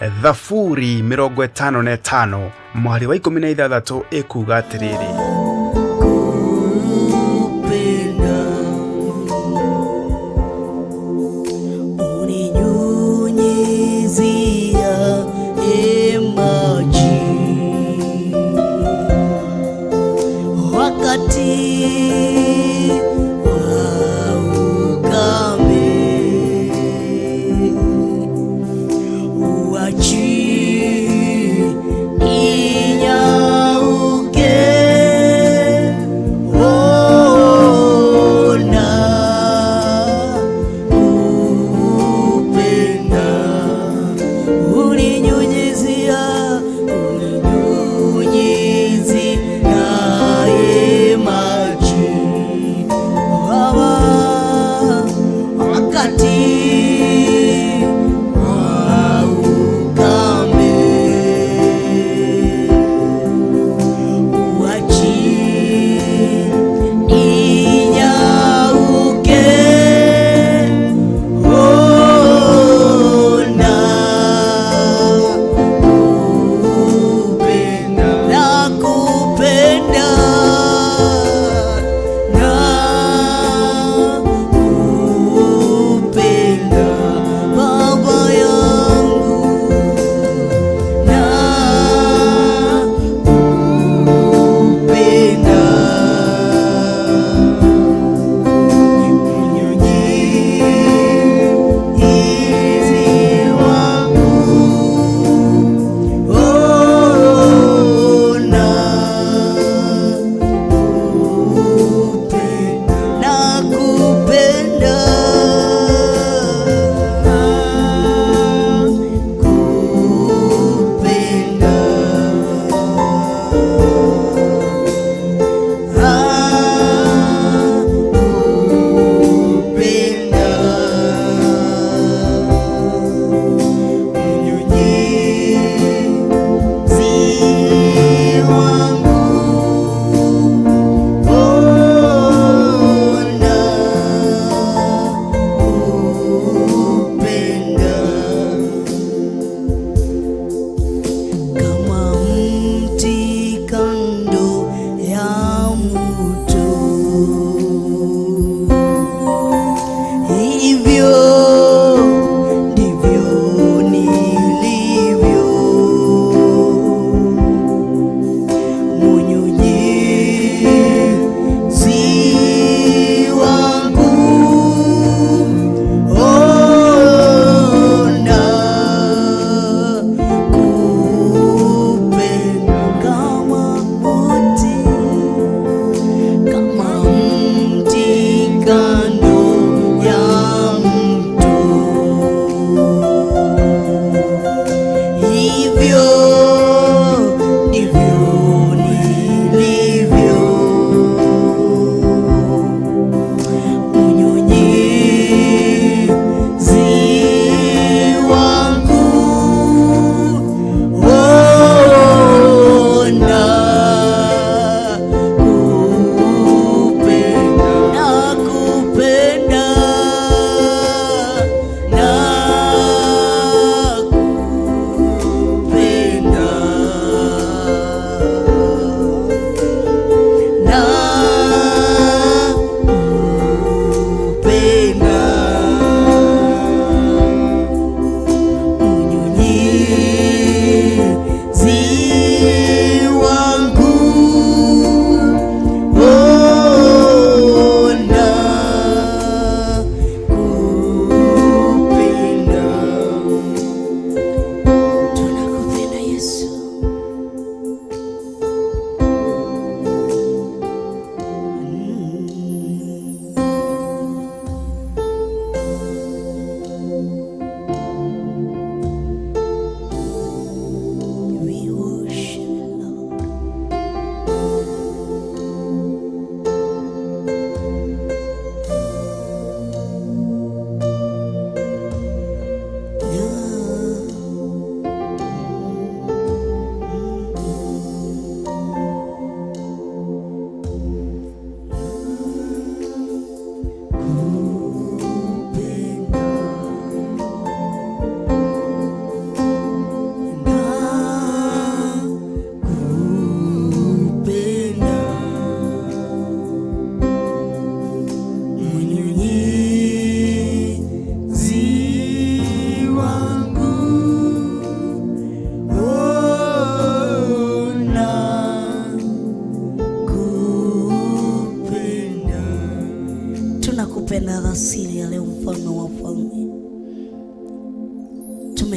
Thaburi 55 mwari wa 16 ikuga atiriri: wakati wa ukame.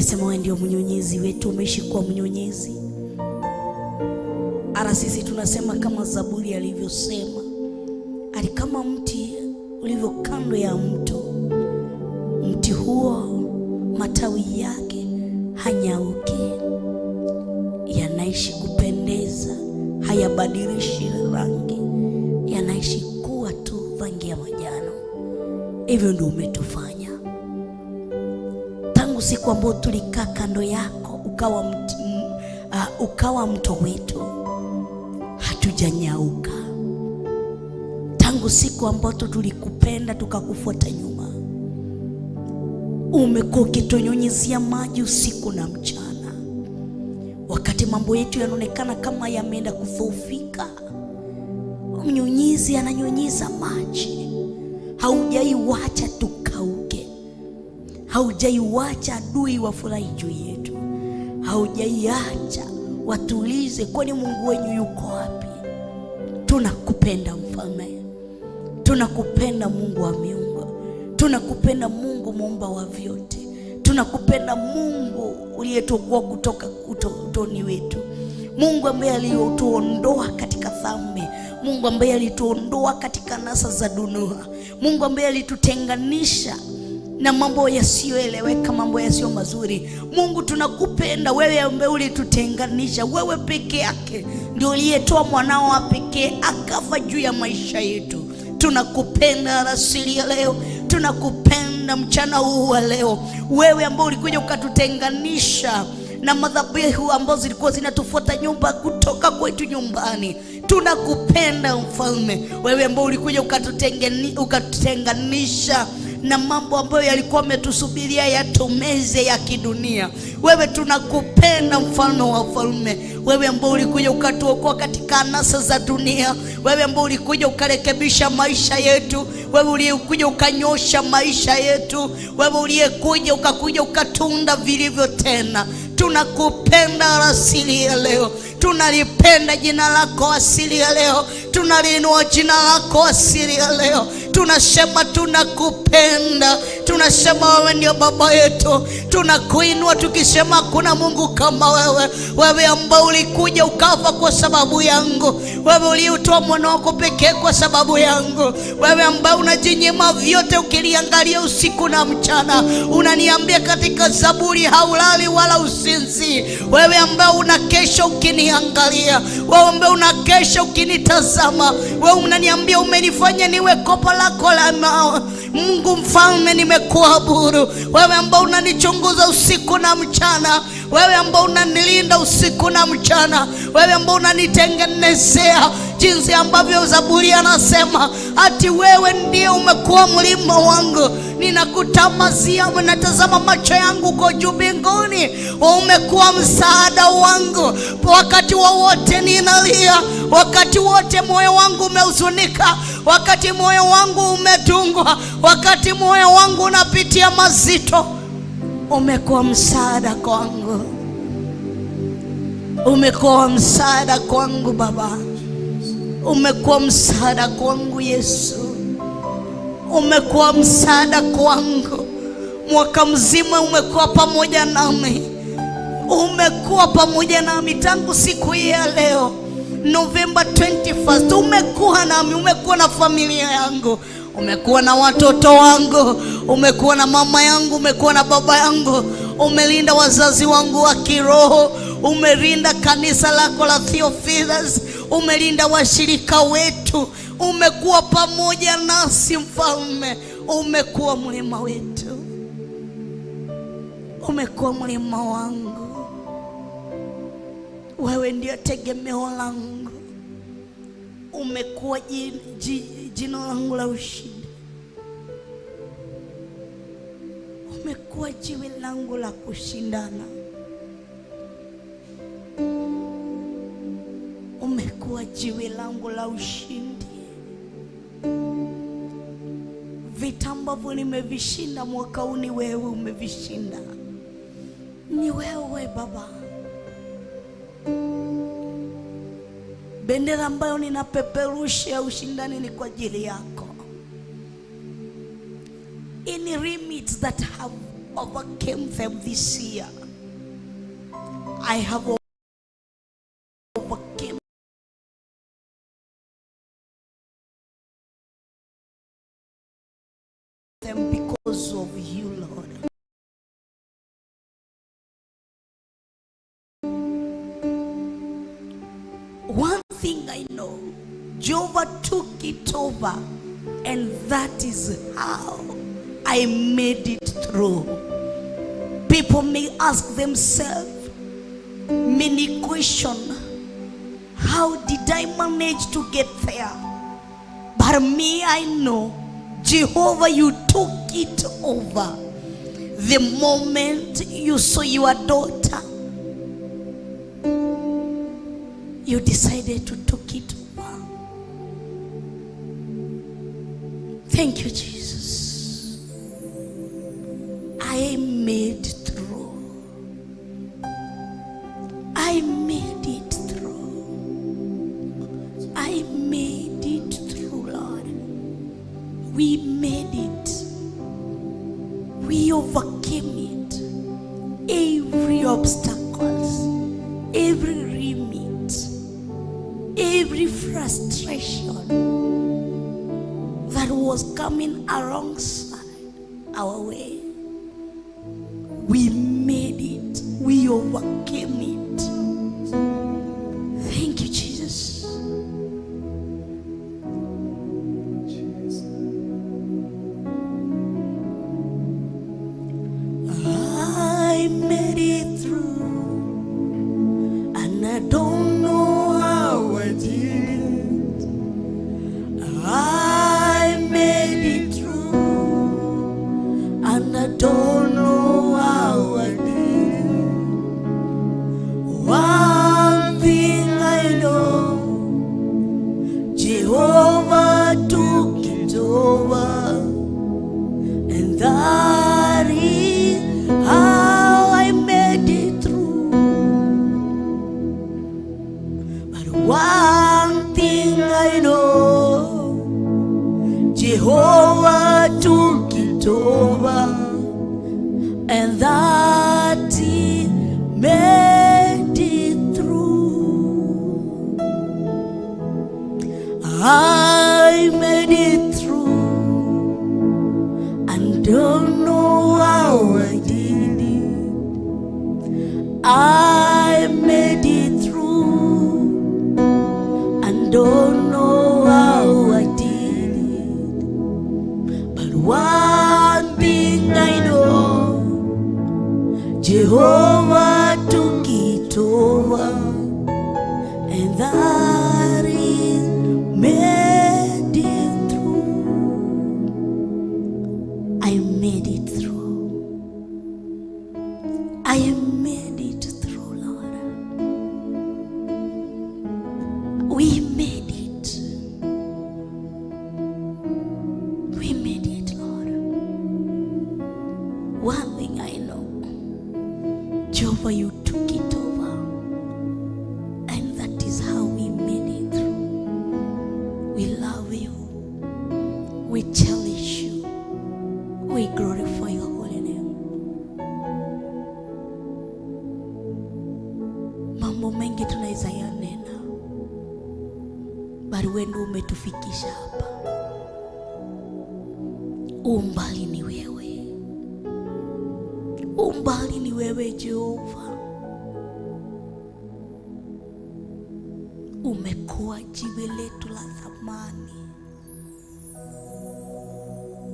Umesema wewe ndio mnyonyezi wetu, umeishi kuwa mnyonyezi. Ara sisi tunasema kama Zaburi alivyosema, ali kama mti ulivyo kando ya mto, mti huo matawi yake hanyauki, yanaishi kupendeza, hayabadilishi rangi, yanaishi kuwa tu rangi ya manjano. Hivyo ndio umetufanya tangu siku ambayo tulikaa kando yako, ukawa mto wetu, hatujanyauka. Tangu siku ambayo tulikupenda tukakufuata nyuma, umekuwa ukitunyunyizia maji usiku na mchana. Wakati mambo yetu yanaonekana kama yameenda kudhoofika, mnyunyizi ananyunyiza maji. Haujaiwacha tukauke, haujaiwacha adui wafurahi juu yetu, haujaiacha watulize, kwani Mungu wenyu yuko wapi? Tunakupenda mfalme, tunakupenda Mungu wa miungu, tunakupenda Mungu muumba wa vyote, tunakupenda Mungu uliyetuokoa kutoka utotoni wetu, Mungu ambaye alituondoa katika dhambi, Mungu ambaye alituondoa katika nasa za dunia, Mungu ambaye alitutenganisha na mambo yasiyoeleweka, mambo yasiyo mazuri. Mungu tunakupenda wewe ambaye ulitutenganisha. Wewe peke yake ndio uliyetoa mwanao wa pekee akafa juu ya maisha yetu. Tunakupenda rasili ya leo, tunakupenda mchana huu wa leo. Wewe ambaye ulikuja ukatutenganisha na madhabahu ambazo zilikuwa zinatufuata nyumba kutoka kwetu nyumbani. Tunakupenda mfalme, wewe ambaye ulikuja ukatutenganisha na mambo ambayo yalikuwa yametusubiria yatumeze ya kidunia. Wewe tunakupenda mfalme wa falme, wewe ambaye ulikuja ukatuokoa katika anasa za dunia, wewe ambaye ulikuja ukarekebisha maisha yetu, wewe uliyekuja ukanyosha maisha yetu, wewe uliyekuja ukatunda vilivyo tena. Tunakupenda asili ya leo, tunalipenda jina lako asili ya leo, tunaliinua jina lako asili ya leo. Tunasema tunakupenda, tunasema wewe ndio baba yetu, tunakuinua tukisema kuna Mungu kama wewe. Wewe ambao ulikuja ukafa kwa sababu yangu, wewe uliyetoa mwana wako pekee kwa sababu yangu, wewe ambao unajinyima vyote ukiliangalia usiku na mchana. Unaniambia katika Zaburi haulali wala usinzi, wewe ambao unakesha ukiniangalia, wewe ambao unakesha ukinitazama, wewe unaniambia umenifanya niwe kopa lako la mawe. Mungu mfalme, nimekuabudu wewe ambao unanichunguza usiku na mchana, wewe ambao unanilinda usiku na mchana, wewe ambao unanitengenezea jinsi ambavyo Zaburi anasema ati wewe ndiye umekuwa mlima wangu. Ninakutamazia, natazama macho yangu kwa juu mbinguni, umekuwa msaada wangu. Wakati wowote ninalia, wakati wote moyo wangu umehuzunika, wakati moyo wangu umetungwa, wakati moyo wangu unapitia mazito, umekuwa msaada kwangu. Umekuwa msaada kwangu Baba, umekuwa msaada kwangu Yesu, umekuwa msaada kwangu. Mwaka mzima umekuwa pamoja nami, umekuwa pamoja nami tangu siku hii ya leo November 21st. Umekuwa nami, umekuwa na familia yangu, umekuwa na watoto wangu, umekuwa na mama yangu, umekuwa na baba yangu, umelinda wazazi wangu wa kiroho, umelinda kanisa lako la Theophilus, umelinda washirika wetu, umekuwa pamoja nasi mfalme. Umekuwa mlima wetu, umekuwa mlima wangu, wewe ndio tegemeo langu, umekuwa jina langu la ushindi, umekuwa jiwe langu la kushindana, umekuwa jiwe langu la ushindi. Vita ambavyo nimevishinda mwaka huu ni wewe umevishinda, ni wewe Baba. Bendera ambayo ninapeperusha ushindani ni kwa ajili yako. Any limits that have overcame them this year, I have overcome them because of you, Lord. One thing I know, Jehovah took it over, and that is how I made it through. People may ask themselves many questions. How did I manage to get there? But me, I know, Jehovah, you took it over. The moment you saw your daughter, you decided to take it over. Thank you, Jesus. I made through. I made it through. I made it through, Lord. We made it. We overcame it. Every obstacles, every limit, every frustration that was coming alongside our way. We made it. We overcame it. Thank you, Jesus. I made it through, and I don't know how I did it. I made it through, and I don't know how I did it. One thing I know, Jehovah took it over, and that is how I made it through. But one thing I know, Jehovah took it over, and that he made it through. I made it through, and don't know how I did it. I made it through, and don't know how I did it. But one thing I know, Jehovah took it over, and that is made it through. I made it through. I made it through, Lord. We made it. We made it, Lord. One thing I know, Jehovah, you took it over, and that is how we made it through. We love you. We cherish you. We glorify your holy name. Mambo mengi tunaweza yanena, bali wewe ndio umetufikisha hapa. Umbali ni wewe. Umbali ni wewe, Jehova. Umekuwa jiwe letu la thamani.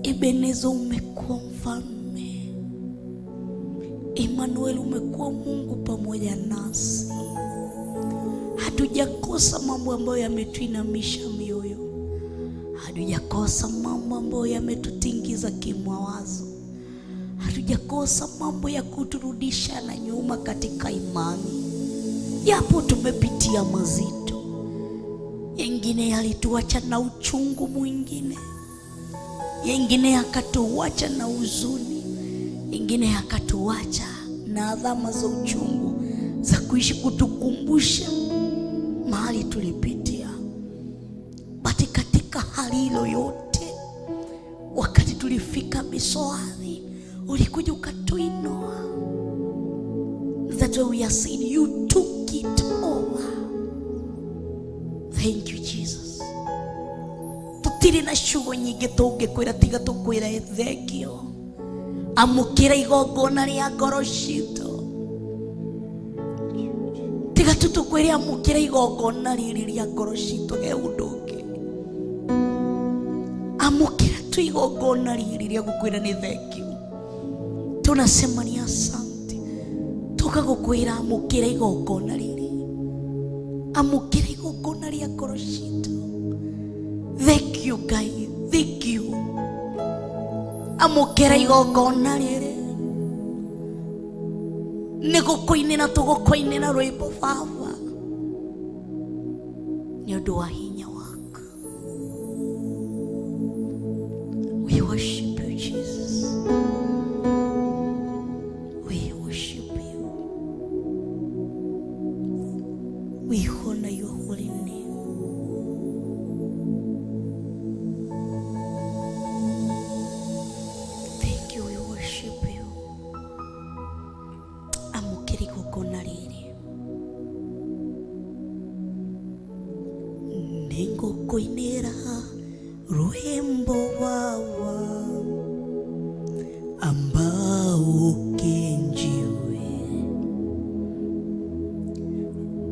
Ebenezo, umekuwa mfalme. Emmanuel, umekuwa Mungu pamoja nasi. Hatujakosa mambo ambayo yametuinamisha mioyo. Hatujakosa mambo ambayo yametutingiza kimawazo. Hatujakosa mambo ya kuturudisha na nyuma katika imani. Yapo tumepitia mazito, yengine yalituacha na uchungu mwingine, yengine yakatuacha na huzuni, yengine yakatuacha na adhama za uchungu za kuishi kutukumbusha mahali tulipitia. Basi katika hali hilo yote, wakati tulifika misoani, ulikuja ukatuinua. That's why we are saying you took it over. Thank you, Jesus. Tutire na shugo nyingi tungikwira tiga tukwira thengio. Amukira igongona ria ngoro citu. Tiga tutukwire amukira igongona riri ria ngoro citu ge unduki. Amukira tu igongona riri ria gukwira ni thengio. Tunasema ni asante. Tukagukwira amukira igongona riri. Amukira igongona ria ngoro citu. Thank you, guys. Thank you. Amukira igongona riri. Nigukuinira tugukuinira rwimbo Baba. Ni undu wa hinya waku. We worship you, Jesus. We worship you. We honor your holy name. Kuinera rwimbo wawa ambao kenjiwe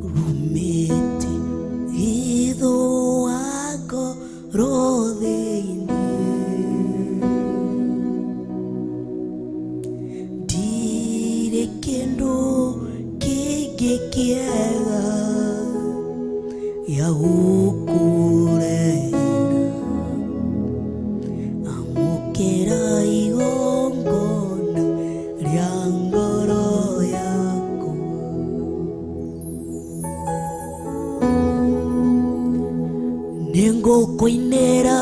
rumete idho wako rodheini dire kendo kegekiega ya kuinera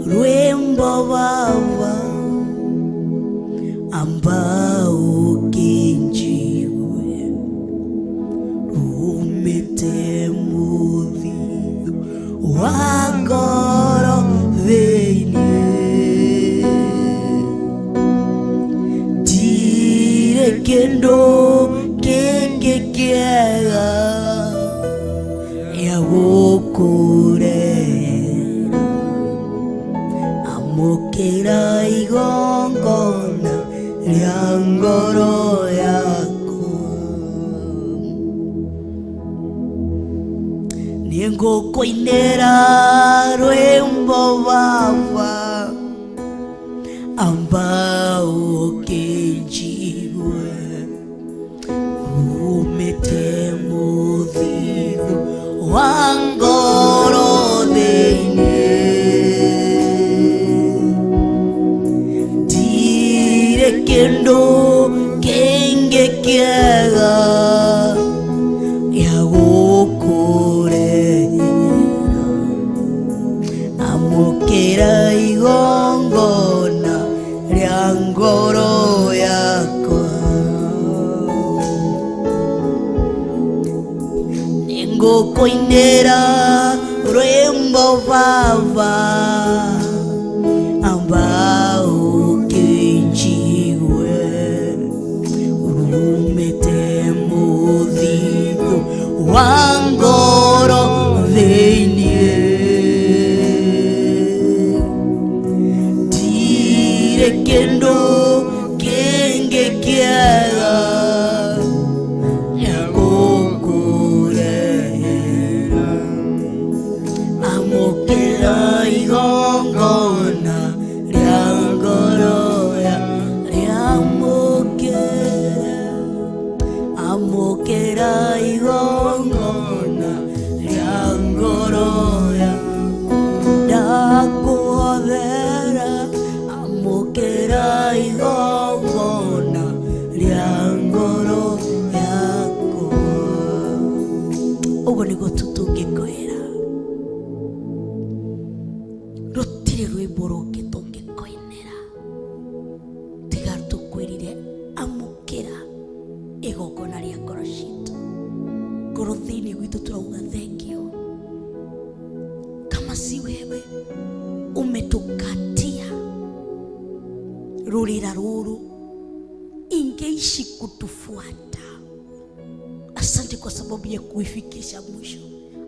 rwimbo Baba ambao kenjiwe rumete muthithu wa ngoro thĩinĩ ndirĩ kĩndũ kĩngĩ kĩega gĩa gũkũrehera amũkĩra igongona rĩa ngoro yaku nĩngũkũinĩra rwĩmbo Baba ambao kenjiwe rumĩte mũthithũ wa ngoro thĩinĩ ndirĩ kĩndũ kĩngĩ kĩega gĩa gũkũrehera amũkĩra igongona rĩa ngoro yakwa nĩngũkũinĩra rwĩmbo Baba ambao kenjiwe rumĩte mũthithũ wa ngoro thĩinĩ ndirĩ kĩndũ kĩngĩ kĩega gĩa gũkũrehera amũkĩra igongona rĩa ngoro amũkĩra igongona rĩa ngoro ndakwĩhothera amũkĩra igongona rĩa ngoro yakwa ũguo nĩguo tũngĩkwĩra rũtirĩ rwĩmbo rũngĩ tũngĩkũinĩra tiga tũkwĩrire amũkĩra igongona rĩa ngoro citũ ngoro thĩinĩ gwitũ tũrauga thengio kama si wewe umetukatia rurira ruru ingeishi kutufuata Asante kwa sababu ya kuifikisha mwisho.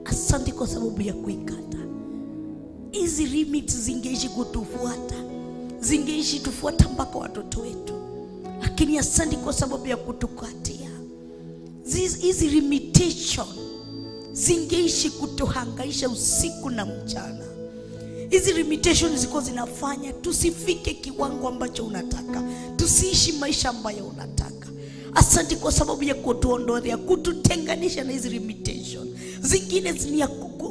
Asante kwa sababu ya kuikata. Hizi limits zingeishi kutufuata, zingeishi tufuata mpaka watoto wetu, lakini asante kwa sababu ya kutukatia. Hizi limitation zingeishi kutuhangaisha usiku na mchana. Hizi limitation ziko zinafanya tusifike kiwango ambacho unataka, tusiishi maisha ambayo unataka. Asante kwa sababu ya kutuondolea, kututenganisha na hizi limitation. Zingine ni ya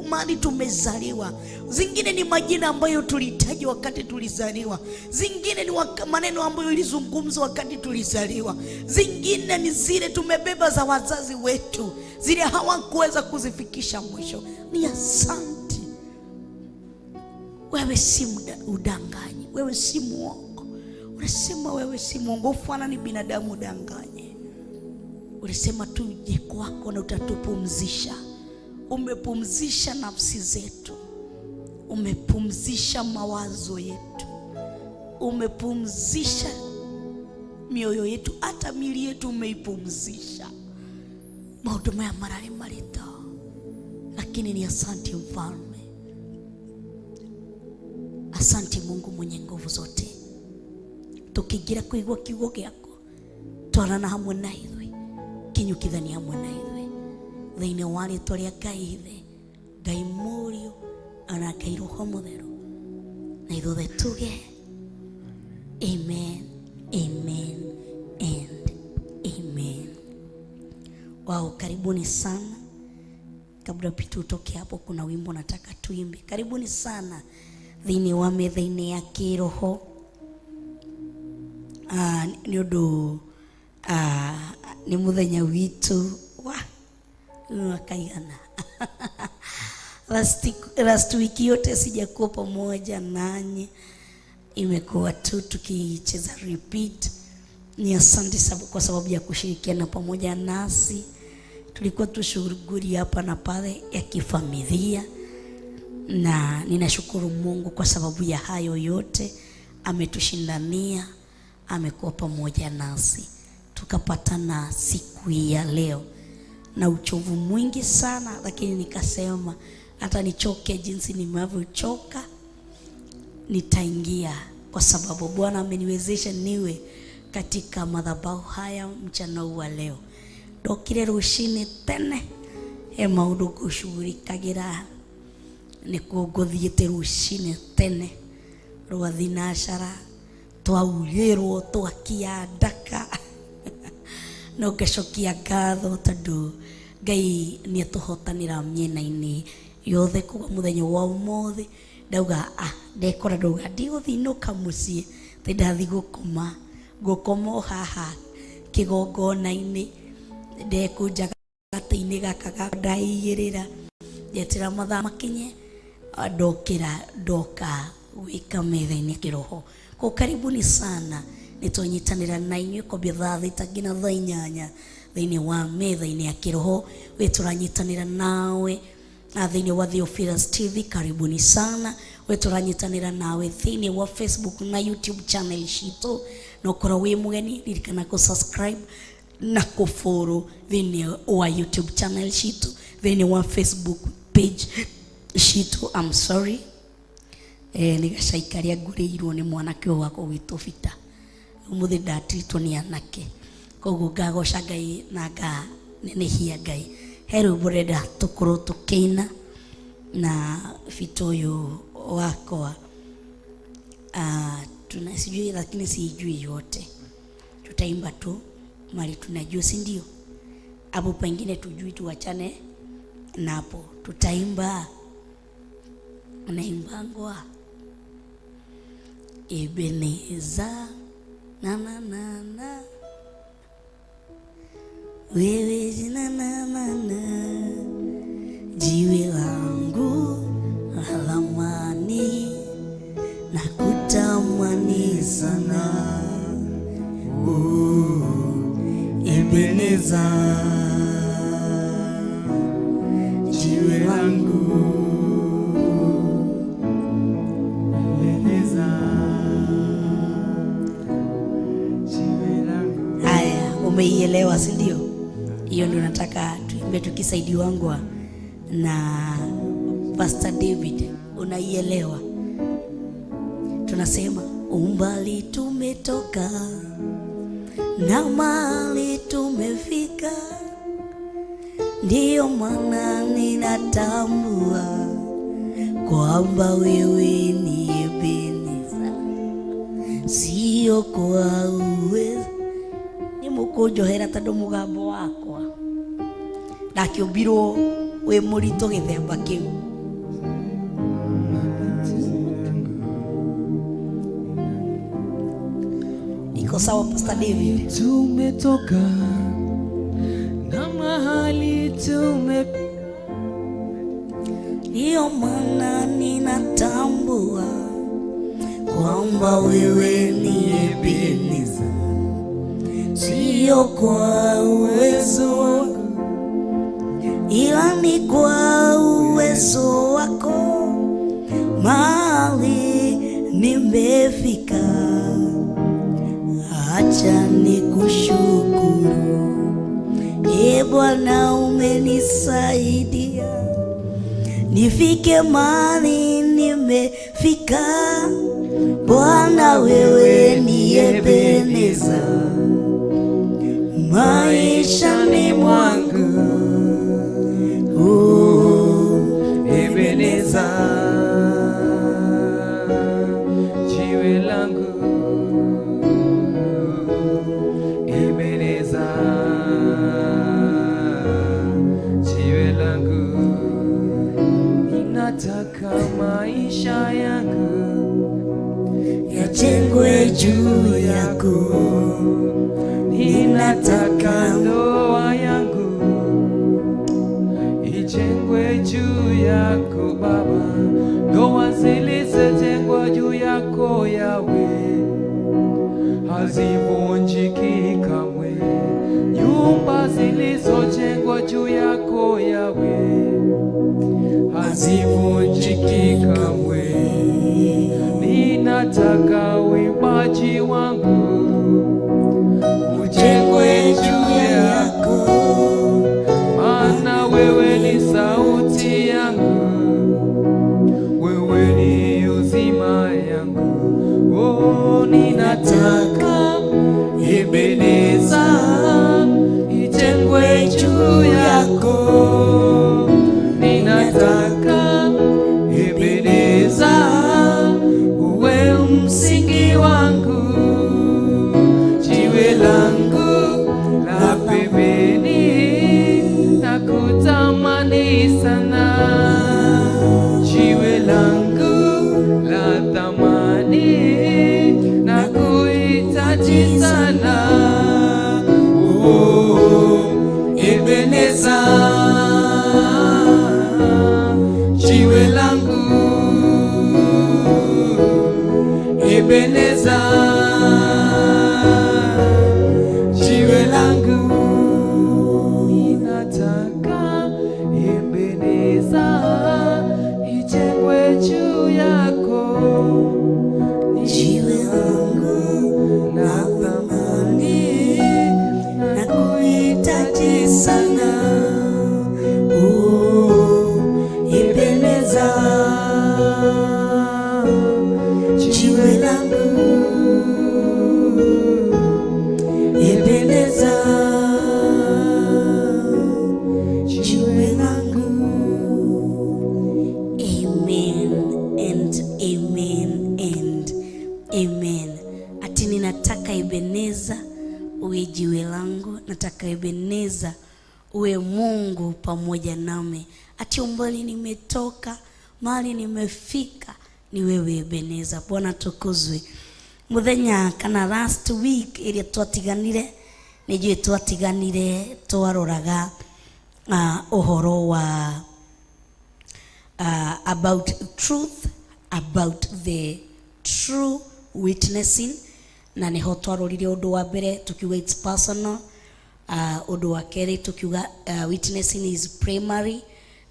mahali tumezaliwa, zingine ni majina ambayo tulihitaji wakati tulizaliwa, zingine ni maneno ambayo ilizungumzwa wakati tulizaliwa, zingine ni zile tumebeba za wazazi wetu, zile hawakuweza kuzifikisha mwisho. Ni asante. Wewe si udanganyi, wewe si muongo. Unasema wewe si muongo, ufana ni binadamu udanganye. Ulisema tuje kwako na utatupumzisha. Umepumzisha nafsi zetu, umepumzisha mawazo yetu, umepumzisha mioyo yetu, hata miili yetu umeipumzisha. Mauduma ya marari marita. Lakini ni asante Mfalme. Asante Mungu mwenye nguvu zote. Tukigira kuigwa kiugo giako, twarana hamwe na ithuĩ, kinyukithania hamwe na ithuĩ thĩinĩ wa rĩĩtwa rĩa Ngai Ithe, Ngai Mũriũ, ona Ngai Roho Mũtheru, na ithuothe tuge amen, amen and amen. Wow, karibuni sana. Kabla pitu utoke hapo, kuna wimbo nataka tuimbe. Karibuni sana thĩinĩ wa metha-ini ya Kiroho. Ni ũndũ ni muthenya witu wa kaigana. Last week yote sijakuwa pamoja nanyi, imekuwa tu tukicheza repeat. Ni asante kwa sababu ya kushirikiana pamoja nasi. Tulikuwa tushughuli hapa na pale ya kifamilia, na ninashukuru Mungu kwa sababu ya hayo yote. Ametushindania, amekuwa pamoja nasi, tukapatana siku ya leo na uchovu mwingi sana, lakini nikasema hata nichoke jinsi nimavyochoka nitaingia, kwa sababu Bwana ameniwezesha niwe katika madhabahu haya mchana wa leo. Ndokire ruci-ini tene maundu gucugurikagira, nikuo nguthiite ruci-ini tene rwa thinacara, twaurĩrwo twakia ndaka no ngacokia ngatho tondu Ngai nĩ atuhotanĩra mĩena-inĩ yothe. Kuga mũthenya wa ũmũthĩ ndauga ndekora ndauga ndigũthinũka mũciĩ, tĩ ndathi gũkoma haha kĩgongona-inĩ, ndekunjaga gatĩ-inĩ gaka ndaigĩrĩra, ndetĩra mathaa makinye, ndoka gwĩka metha-ini ya Kiroho. Kwa karibuni sana, nitwanyitanĩra na inyuĩ kwambia thaa 6 nginya thaa 8 thĩinĩ wa metha-ini ya Kiroho. We turanyitanĩra nawe thĩinĩ wa Theophilus TV, karibuni sana. We turanyitanĩra nawe thĩinĩ wa Facebook na YouTube channel citũ, na ũkorwo wĩ mũgeni ririkana subscribe na follow thĩinĩ wa YouTube channel citũ, thĩinĩ wa Facebook page citũ. I'm sorry, nigacaikaria ngũrĩirwo nĩ mwanake wako gwitũ Bita. Umuthi ndatritwo nĩ anake, koguo ngagoca Ngai na nganenehia Ngai. He rwĩmbo renda tũkorwo tũkĩina na Bita ũyũ wakwa, tunasijui lakini sijui yote, tutaimba tu mali tunajua, si ndio? Hapo pengine tujui tuachane na hapo, tutaimba naimbangwa Ebeneza na na na na, wewe jina na na na, jiwe langu la thamani na kutamani sana, Ebeneza jiwe langu. Umeielewa, si ndio? Hiyo ndio nataka tuimbe tukisaidiwa na Pastor David. Unaielewa? Tunasema umbali tumetoka na mahali tumefika, ndiyo maana ninatambua kwamba wewe ni Ebeneza, sio kwa uwezo. Ni mukunjohera tondu mugambo wakwa ndakiumbirwo wi murito githemba kiu. Iko sawa Pastor David? Tumetoka na mahali ndiyo maana ninatambua kwamba wewe ni Ebeneza, sio kwa uwezo ila ni kwa uwezo wako. Mahali nimefika, acha nikushukuru. Ee Bwana, umenisaidia nifike mahali nimefika. Bwana, wewe ni Ebeneza maishani mwangu. Ebeneza, jiwe langu. Ebeneza, jiwe langu. Ninataka maisha yangu yajengwe juu yako. Ninataka ndoa yangu ijengwe juu yako Baba, ndoa zilizojengwa juu yako Yawe hazivunjiki kamwe, nyumba zilizojengwa juu yako Yawe hazivunjiki kamwe. Ninataka uimbaji wangu ujengwe juu yako, maana wewe ni sauti yangu, wewe ni uzima yangu. Oh, ninataka Ebeneza ijengwe juu yako. Ninataka Ebeneza uwe msingi wangu, jiwe langu la pembeni, nakutamani sana. Jiwe langu la thamani, nakuhitaji sana. Oh, Ebeneza, jiwe langu. Ebeneza, jiwe langu. Ninataka Ebeneza ijengwe juu yako, Jiwe langu na thamani, nakuhitaji sana. Oh, Ebeneza, jiwe langu. Ebeneza, jiwe langu. Amen and amen and amen. Ati ninataka Ebeneza uwe jiwe langu, nataka Ebeneza uwe Mungu pamoja nami. Ati umbali nimetoka, mahali nimefika, ni wewe Ebeneza. Bwana tukuzwe. Muthenya kana last week iria twatiganire, nijue twatiganire twaroraga uhoro wa about truth, about the true witnessing, na niho twarorire undu wa mbere tukiuga it's personal, undu wa keri tukiuga witnessing is primary,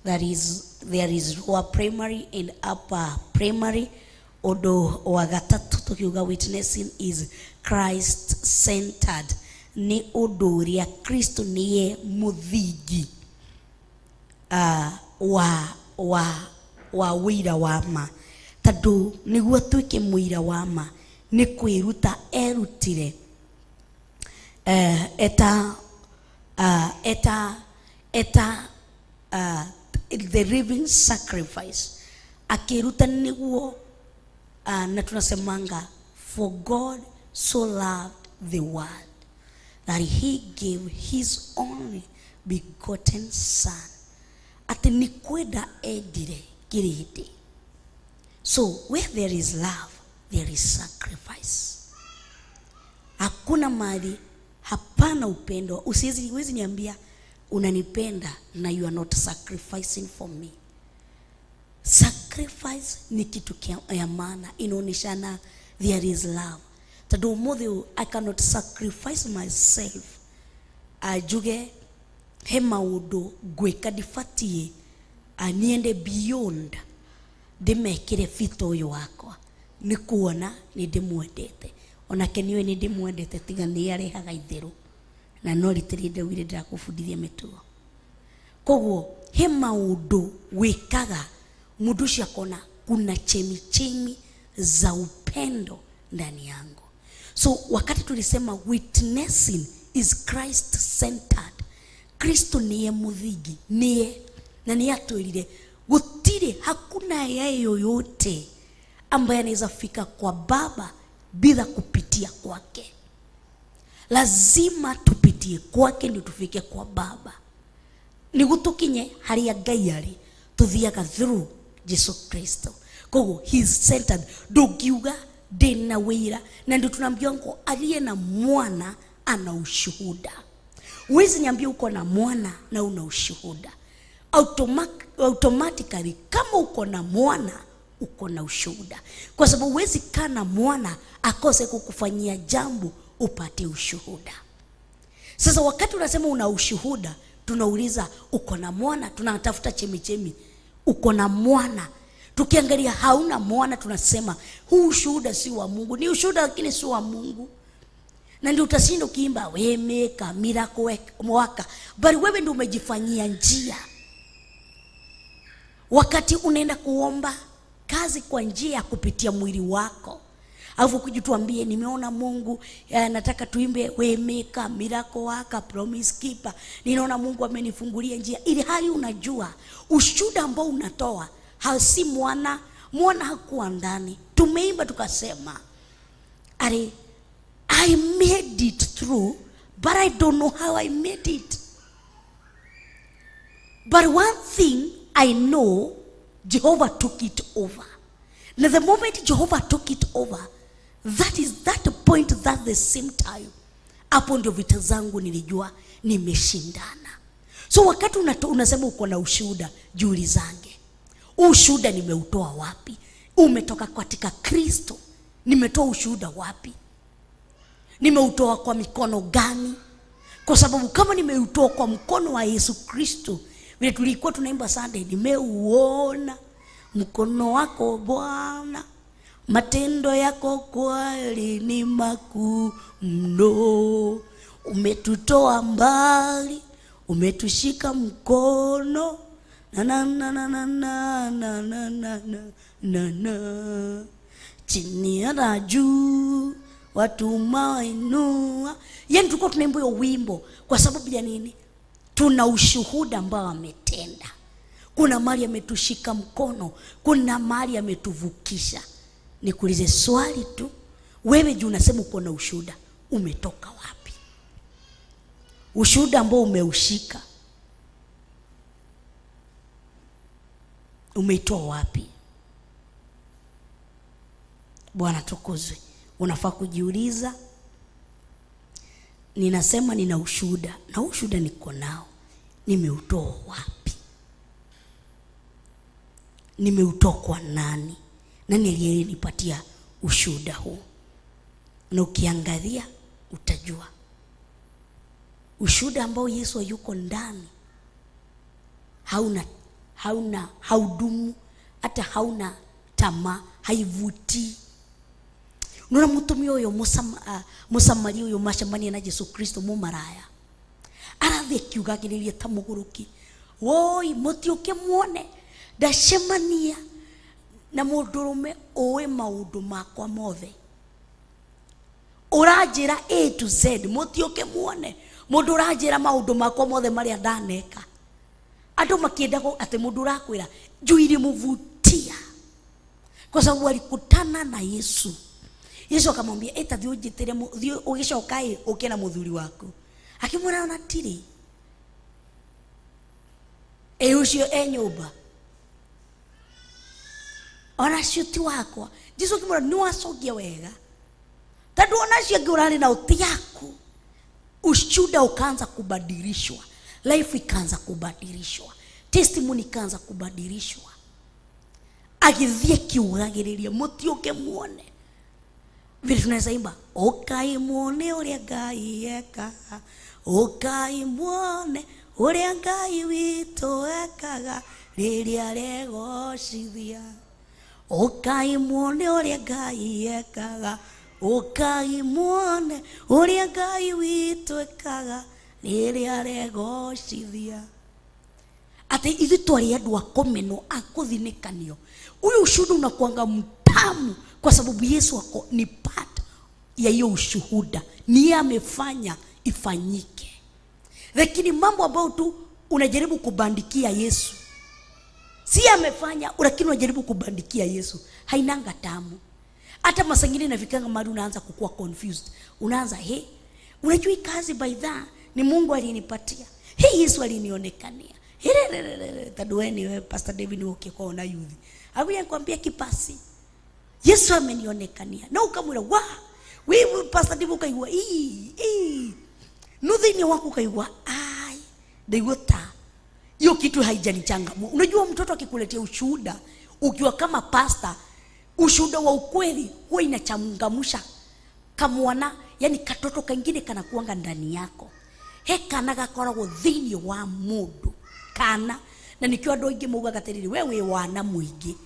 that is there is lower primary and upper primary. Undu wa gatatu tukiuga witnessing is Christ centered, ni ũndũ ũrĩa Kristo niye mũthingi wa wĩira wa ma. Tondũ nĩguo tuĩke mũira wa ma nĩ kwĩruta erutire the living sacrifice, akiruta niguo na tunasemanga for God so loved the world that he gave his only begotten son, ati ni kwenda endire kirindi. So where there is love there is sacrifice. Hakuna mali hapana upendo. Usiwezi niambia unanipenda na you are not sacrificing for me. Sacrifice ni kitu ya maana, inaonyeshana there is love. Tado umothe I cannot sacrifice myself ajuge he maundu gwika ndifatie aniende beyond ndimekire fito uyu wakwa ni kuona ni ndimwendete onake niwe ni ndimwendete tiga ni arehaga itheru na no ritirinde wire ndakufundithia mitugo. Koguo he maundu wikaga mundu cia kona kuna chemichemi za upendo ndani yangu. So wakati tulisema witnessing is Christ centered, Kristo niye muthingi, niye na niye atwirire gutire hakuna yeye yoyote ambaye anaweza fika kwa Baba bila kupitia kwake. Lazima tupitie kwake ndio tufike kwa Baba. Ni gutukinye haria Ngai ari tuthiaga through Jesus Kristo. Koguo he is centered. Ndugiuga ndina wira na ndio tunaambia ngo aliye na mwana ana ushuhuda. Wezi niambia uko na mwana na una ushuhuda. Automatically kama uko na mwana uko na ushuhuda, kwa sababu wezi kana mwana akose kukufanyia jambo upate ushuhuda. Sasa wakati unasema una ushuhuda, tunauliza uko na mwana, tunatafuta chemichemi. Uko na mwana. Tukiangalia hauna mwana, tunasema huu ushuhuda si wa Mungu. Ni ushuhuda lakini si wa Mungu. Na ndio utashinda ukiimba wemeka miracle mwaka, bali wewe ndio umejifanyia njia. Wakati unaenda kuomba kazi kwa njia ya kupitia mwili wako, alafu kujituambie nimeona Mungu, nataka tuimbe wemeka miracle waka promise keeper, ninaona Mungu amenifungulia njia, ili hali unajua ushuhuda ambao unatoa hasi mwana hakuwa ndani. Tumeimba tukasema I made it through, but I don't know how I made it. But one thing I know, Jehovah took it over. Now the moment Jehovah took it over, that is that point, that the same time hapo ndio vita zangu nilijua nimeshindana. So wakati unasema uko na ushuhuda, jiulizange, ushuhuda nimeutoa wapi? Umetoka katika Kristo. Nimetoa ushuhuda wapi? Nimeutoa kwa mikono gani? Kwa sababu kama nimeutoa kwa mkono wa Yesu Kristo, vile tulikuwa tunaimba Sunday, nimeuona mkono wako Bwana, matendo yako kweli ni makuu mno, umetutoa mbali, umetushika mkono na na na na na na na na na na na chini ya juu watu mainua. Yani tulikuwa tunaimba hiyo wimbo kwa sababu ya nini? Tuna ushuhuda ambao ametenda. Kuna mali ametushika mkono, kuna mali ametuvukisha. Nikuulize swali tu, wewe juu unasema uko na ushuhuda, umetoka wapi? Ushuhuda ambao umeushika umeitoa wapi? Bwana tukuzwe. Unafaa kujiuliza, ninasema nina ushuhuda, na ushuhuda niko nao, nimeutoa wapi? Nimeutoa kwa nani? Nani aliyenipatia ushuhuda huu? Na ukiangalia utajua ushuhuda ambao Yesu yuko ndani haudumu, hata hauna tamaa, haivutii. nuna mutumia uyo musamari uyo macemania na Yesu Kristo mumaraya arathi kiugagiriria ta muguruki woi mutiuke muone ndacemania na mundurume uwe maundu makwa mothe uranjira A to Z mutiuke muone mundu uranjira maundu makwa mothe maria ndaneka andu makienda ati mundu urakwira njuiri muvutia kwa sababu alikutana na Yesu. Yesu akamwambia eta thio njitire thio ugicoka uke na muthuri waku akimwona ona tiri ucio nyumba ona shuti wakwa Yesu akimwona ni wacogia wega tadu ona cio ngurani na uti yaku ushuda ukaanza kubadilishwa, life ikaanza kubadilishwa, testimony ikaanza kubadilishwa. Agithie kiugagiriria mutiuke muone vile tunaweza imba okai muone uria Ngai eka okai muone uria Ngai witu ekaga riria regocithia okai muone uria Ngai ekaga okai muone uria Ngai witu ekaga riria regocithia. Ate ithu twari andu akomeno akuthinikanio. Uyu ushuhuda unakuanga mtamu kwa sababu Yesu wako ni part ya hiyo ushuhuda, ni amefanya ifanyike. Lakini mambo ambayo tu unajaribu kubandikia Yesu, si amefanya lakini unajaribu kubandikia Yesu, hainanga tamu. Hata masangini nafikanga mara unaanza kukua confused. Unaanza unajua kazi baidha ni Mungu alinipatia. Yesu alinionekania. Tadueni wewe Pastor David ukiko na youth. Akuja nikwambia kipasi. Yesu amenionekania. Na ukamwira wewe Pastor David ukaigwa nuthini wako ukaigwa ndigota. Hiyo kitu haijanichanganya. Unajua mtoto akikuletea ushuhuda ukiwa kama pastor, ushuhuda wa ukweli huwa inachangamsha kamwana, yani katoto kangine kanakuanga ndani yako. Kana gakoragwo thini wa mundu kana na nikiwa andu aingi muga gatiriri wewe wana muingi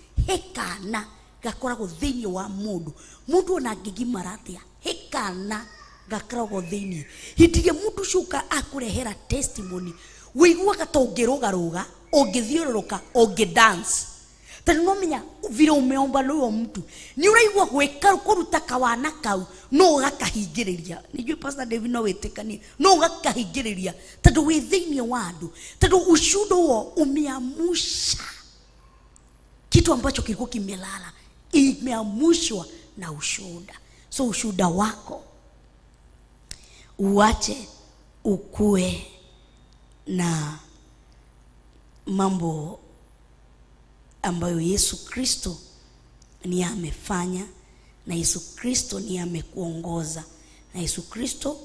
kana gakoragwo thini wa mundu ona ngigimaratia kana gakoragwo thini hindirie mundu shuka akurehera testimony wiguaga gatongerugaruga ungithiururuka ungidance tani no menya vile umeomba leo mtu ni uraigwa gweka kuruta kawana kau no gakahingiriria. Nijue Pastor David no wetekani no gakahingiriria tatu wi thini wandu tatu ushuhuda huo umeamusha kitu ambacho kilikuwa kimelala, imeamushwa na ushuhuda. So ushuhuda wako uache ukue na mambo ambayo Yesu Kristo ni amefanya, na Yesu Kristo ni amekuongoza, na Yesu Kristo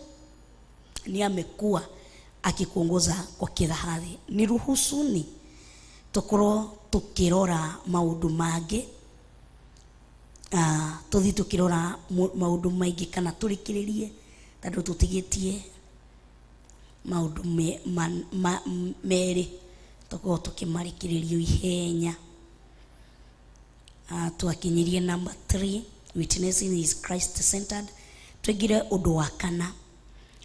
ni amekuwa akikuongoza kwa kila hali. Niruhusuni tukoro tukirora maundu mage tuthi tukirora maundu maingi kana turikiririe tando tutigitie maundu meri tukoro tukimarikiririo ihenya. Tuakinyirie number 3, witnessing is Christ-centered. Tugire undu wa kana,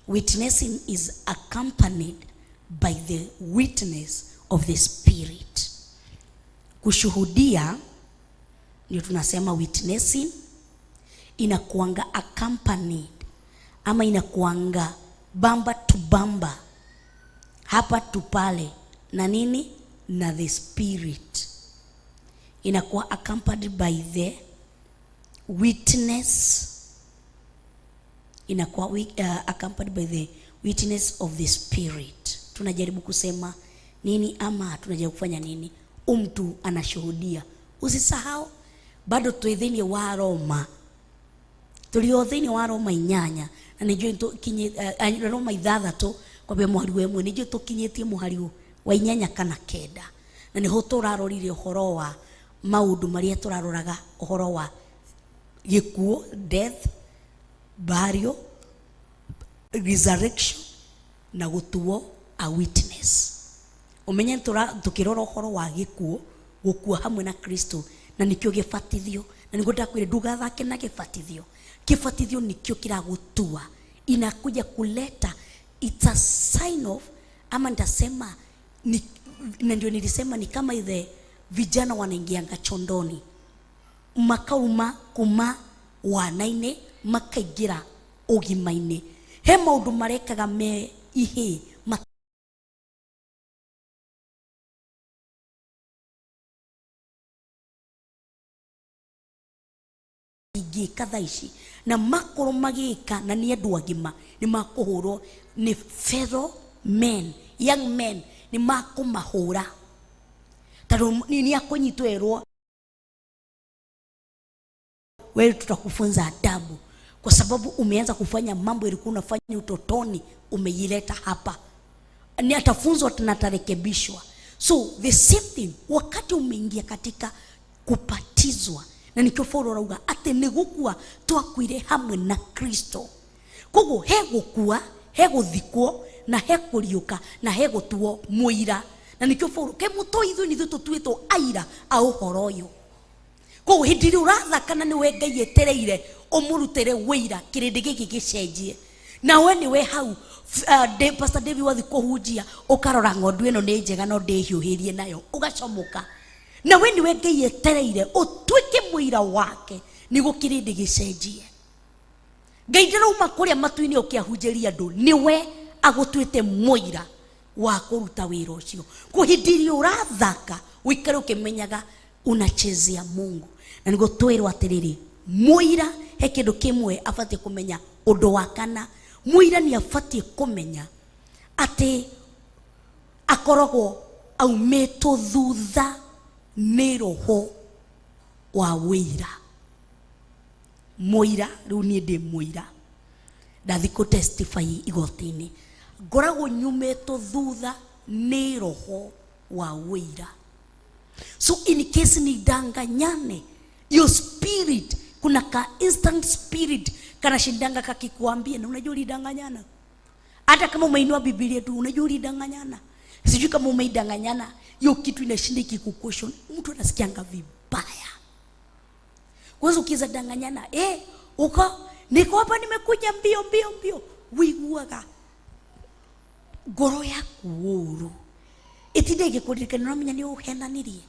witnessing is accompanied by the witness of the Spirit. Kushuhudia ndio tunasema witnessing, inakuanga accompanied ama inakuanga bamba to bamba hapa tu pale na nini na the Spirit. Inakuwa accompanied by the witness, inakuwa accompanied by the witness of the Spirit. Tunajaribu kusema nini ama tunajaribu kufanya nini? Mtu anashuhudia. Usisahau bado tuithini wa Roma, tuliyothini wa Roma 8 na nijue kinye Roma 6 kwa bya muhari wemwe nijue tukinyetie muhari wa 8 kana 9 na niho turarorire uhoro wa maundu maria turaroraga uhoro wa gikuo, death, burial, resurrection na gutuo a witness. Umenye tukirora uhoro wa gikuo, gukua hamwe na Kristo na nikio gibatithio Na ningotaka kwire ndugathake na kibatithio. Kibatithio nikio kiragutua, inakuja kuleta, it's a sign of, ama nitasema ni, na ndio nilisema ni kama ile vijana wanaingianga chondoni, makauma kuma wana-ini makaigira ugima-ini. He maundu marekaga me ihe igika thaici, na makoro magika na ni andu agima ni makuhurwo ni fellow men, young men, ni makumahura taro ni akunyitwo erwo wewe tutakufunza adabu, kwa sababu umeanza kufanya mambo ilikuwa unafanya utotoni, umeileta hapa, ni atafunzwa na tarekebishwa. So the same thing wakati umeingia katika kupatizwa, na nikiforo rauga ate nigukua twakwire hamwe na Kristo. Kogo he gukua, he guthikwo, na he kuriuka, na he gutuo muira. Na nikiforo ke mutoithu ni tutwitwo aira a uhoro uyu. Kogo hindiri urathakana ni we Ngai etereire umurutere wira kirindi giki gicenjie. Na we ni we hau Pastor David wathi kuhunjia ukarora ng'ondu ino ni njega no ndihiuhirie nayo ugacomoka. Na we ni we Ngai etereire utwike muira wake nigo kirindi gicenjie. Ngai ndirauma kuria matu-ini ukiahunjiria andu, ni we agutwite muira wa kuruta wira ucio. Kuhindiri urathaka wikare ukimenyaga unachezea Mungu. Na nigo twirwo atiriri muira he kindu kimwe afatie kumenya. Undu wa kana muira ni afatie kumenya ati akoragwo aumeto thutha ni roho wa wira. Muira riu ni ndi muira ndathi ku testify igoti-ini, ngoragwo nyumeto thutha ni roho wa wira. So in case ni danganyane, your spirit, kuna ka instant spirit kana shindanga kakikuambia na unajua ulidanganyana. Hata kama umeinua Biblia tu unajua ulidanganyana. Sijui kama umeidanganyana, hiyo kitu inashinda kikuquestion, mtu anasikianga vibaya. Kwanza ukiza danganyana, uko niko hapa nimekuja mbio wiguaga ngoro yaku uru itindege kudirikana namenya ni uhenanirie,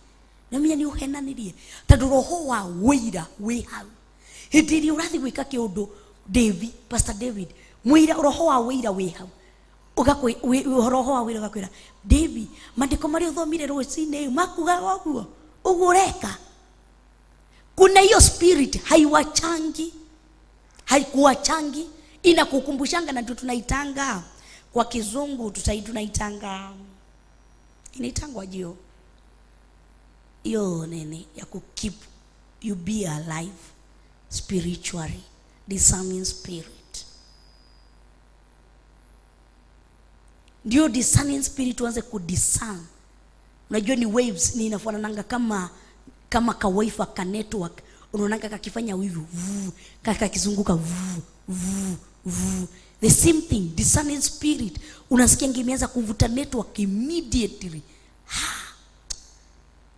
namenya ni uhenanirie tondu roho wa wira wi hau. Hindiri urathi gwika kiundu Pastor David, mwira roho wa wira wi hau, ugakwe roho wa wira ugakwira David, mandiko mari uthomire ruci-ini makuga oguo ugureka. Kuna hiyo spirit haiwachangi, haikuwachangi, inakukumbushanga. Na tunaitanga kwa kizungu tunaitanga inaitangwa jio hiyo nene ya ku keep you be alive spiritually, discerning spirit. Ndio discerning spirit uanze kudiscern. Unajua ni waves, ni inafanana kama kawaifa ka network, unaonanga kakifanya wivu kakizunguka the same thing discerning spirit. Unasikia ngimeanza kuvuta network immediately,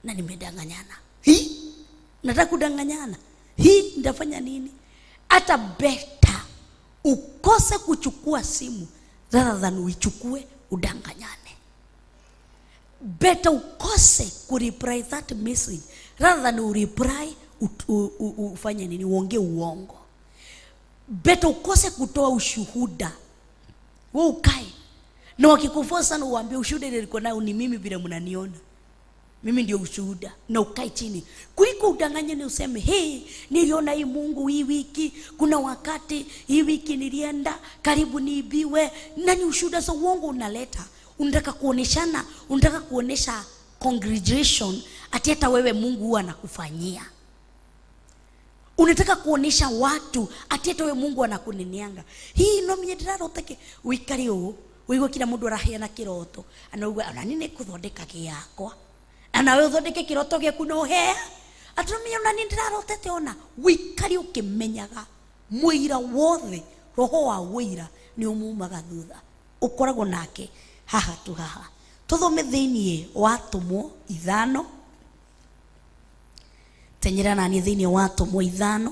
na nimedanganyana, nataka kudanganyana, nitafanya nini? Hata better ukose kuchukua simu rather than uichukue udanganyane. Better ukose kureply that message rather than ureply ufanye nini, uongee uongo. Better ukose kutoa ushuhuda, wewe ukae na wakikuforce sana uambie ushuhuda nilikuwa nao ni mimi vile mnaniona, mimi ndio ushuhuda, na ukae chini kuliko udanganyane useme niliona hii Mungu hii wiki, kuna wakati hii wiki nilienda karibu niibiwe, na ni ushuhuda. So uongo unaleta, unataka kuoneshana, unataka kuonesha congregation ati hata wewe Mungu huwa anakufanyia. Unataka kuonesha watu ati hata wewe Mungu anakunenianga. No mnyedara utake wikari u wigo kila mundu araheana kiroto, anauga anani ni kuthondeka giakwa, ana wewe uthondeke kiroto giaku no he atumia unani ndirarotete. Ona wikari ukimenyaga muira wothe, roho wa wira ni umumaga thutha, ukoragwo nake haha tu haha. Tuthome thiini wa Atumo 5 tenyera na ni thini wa atumwo 5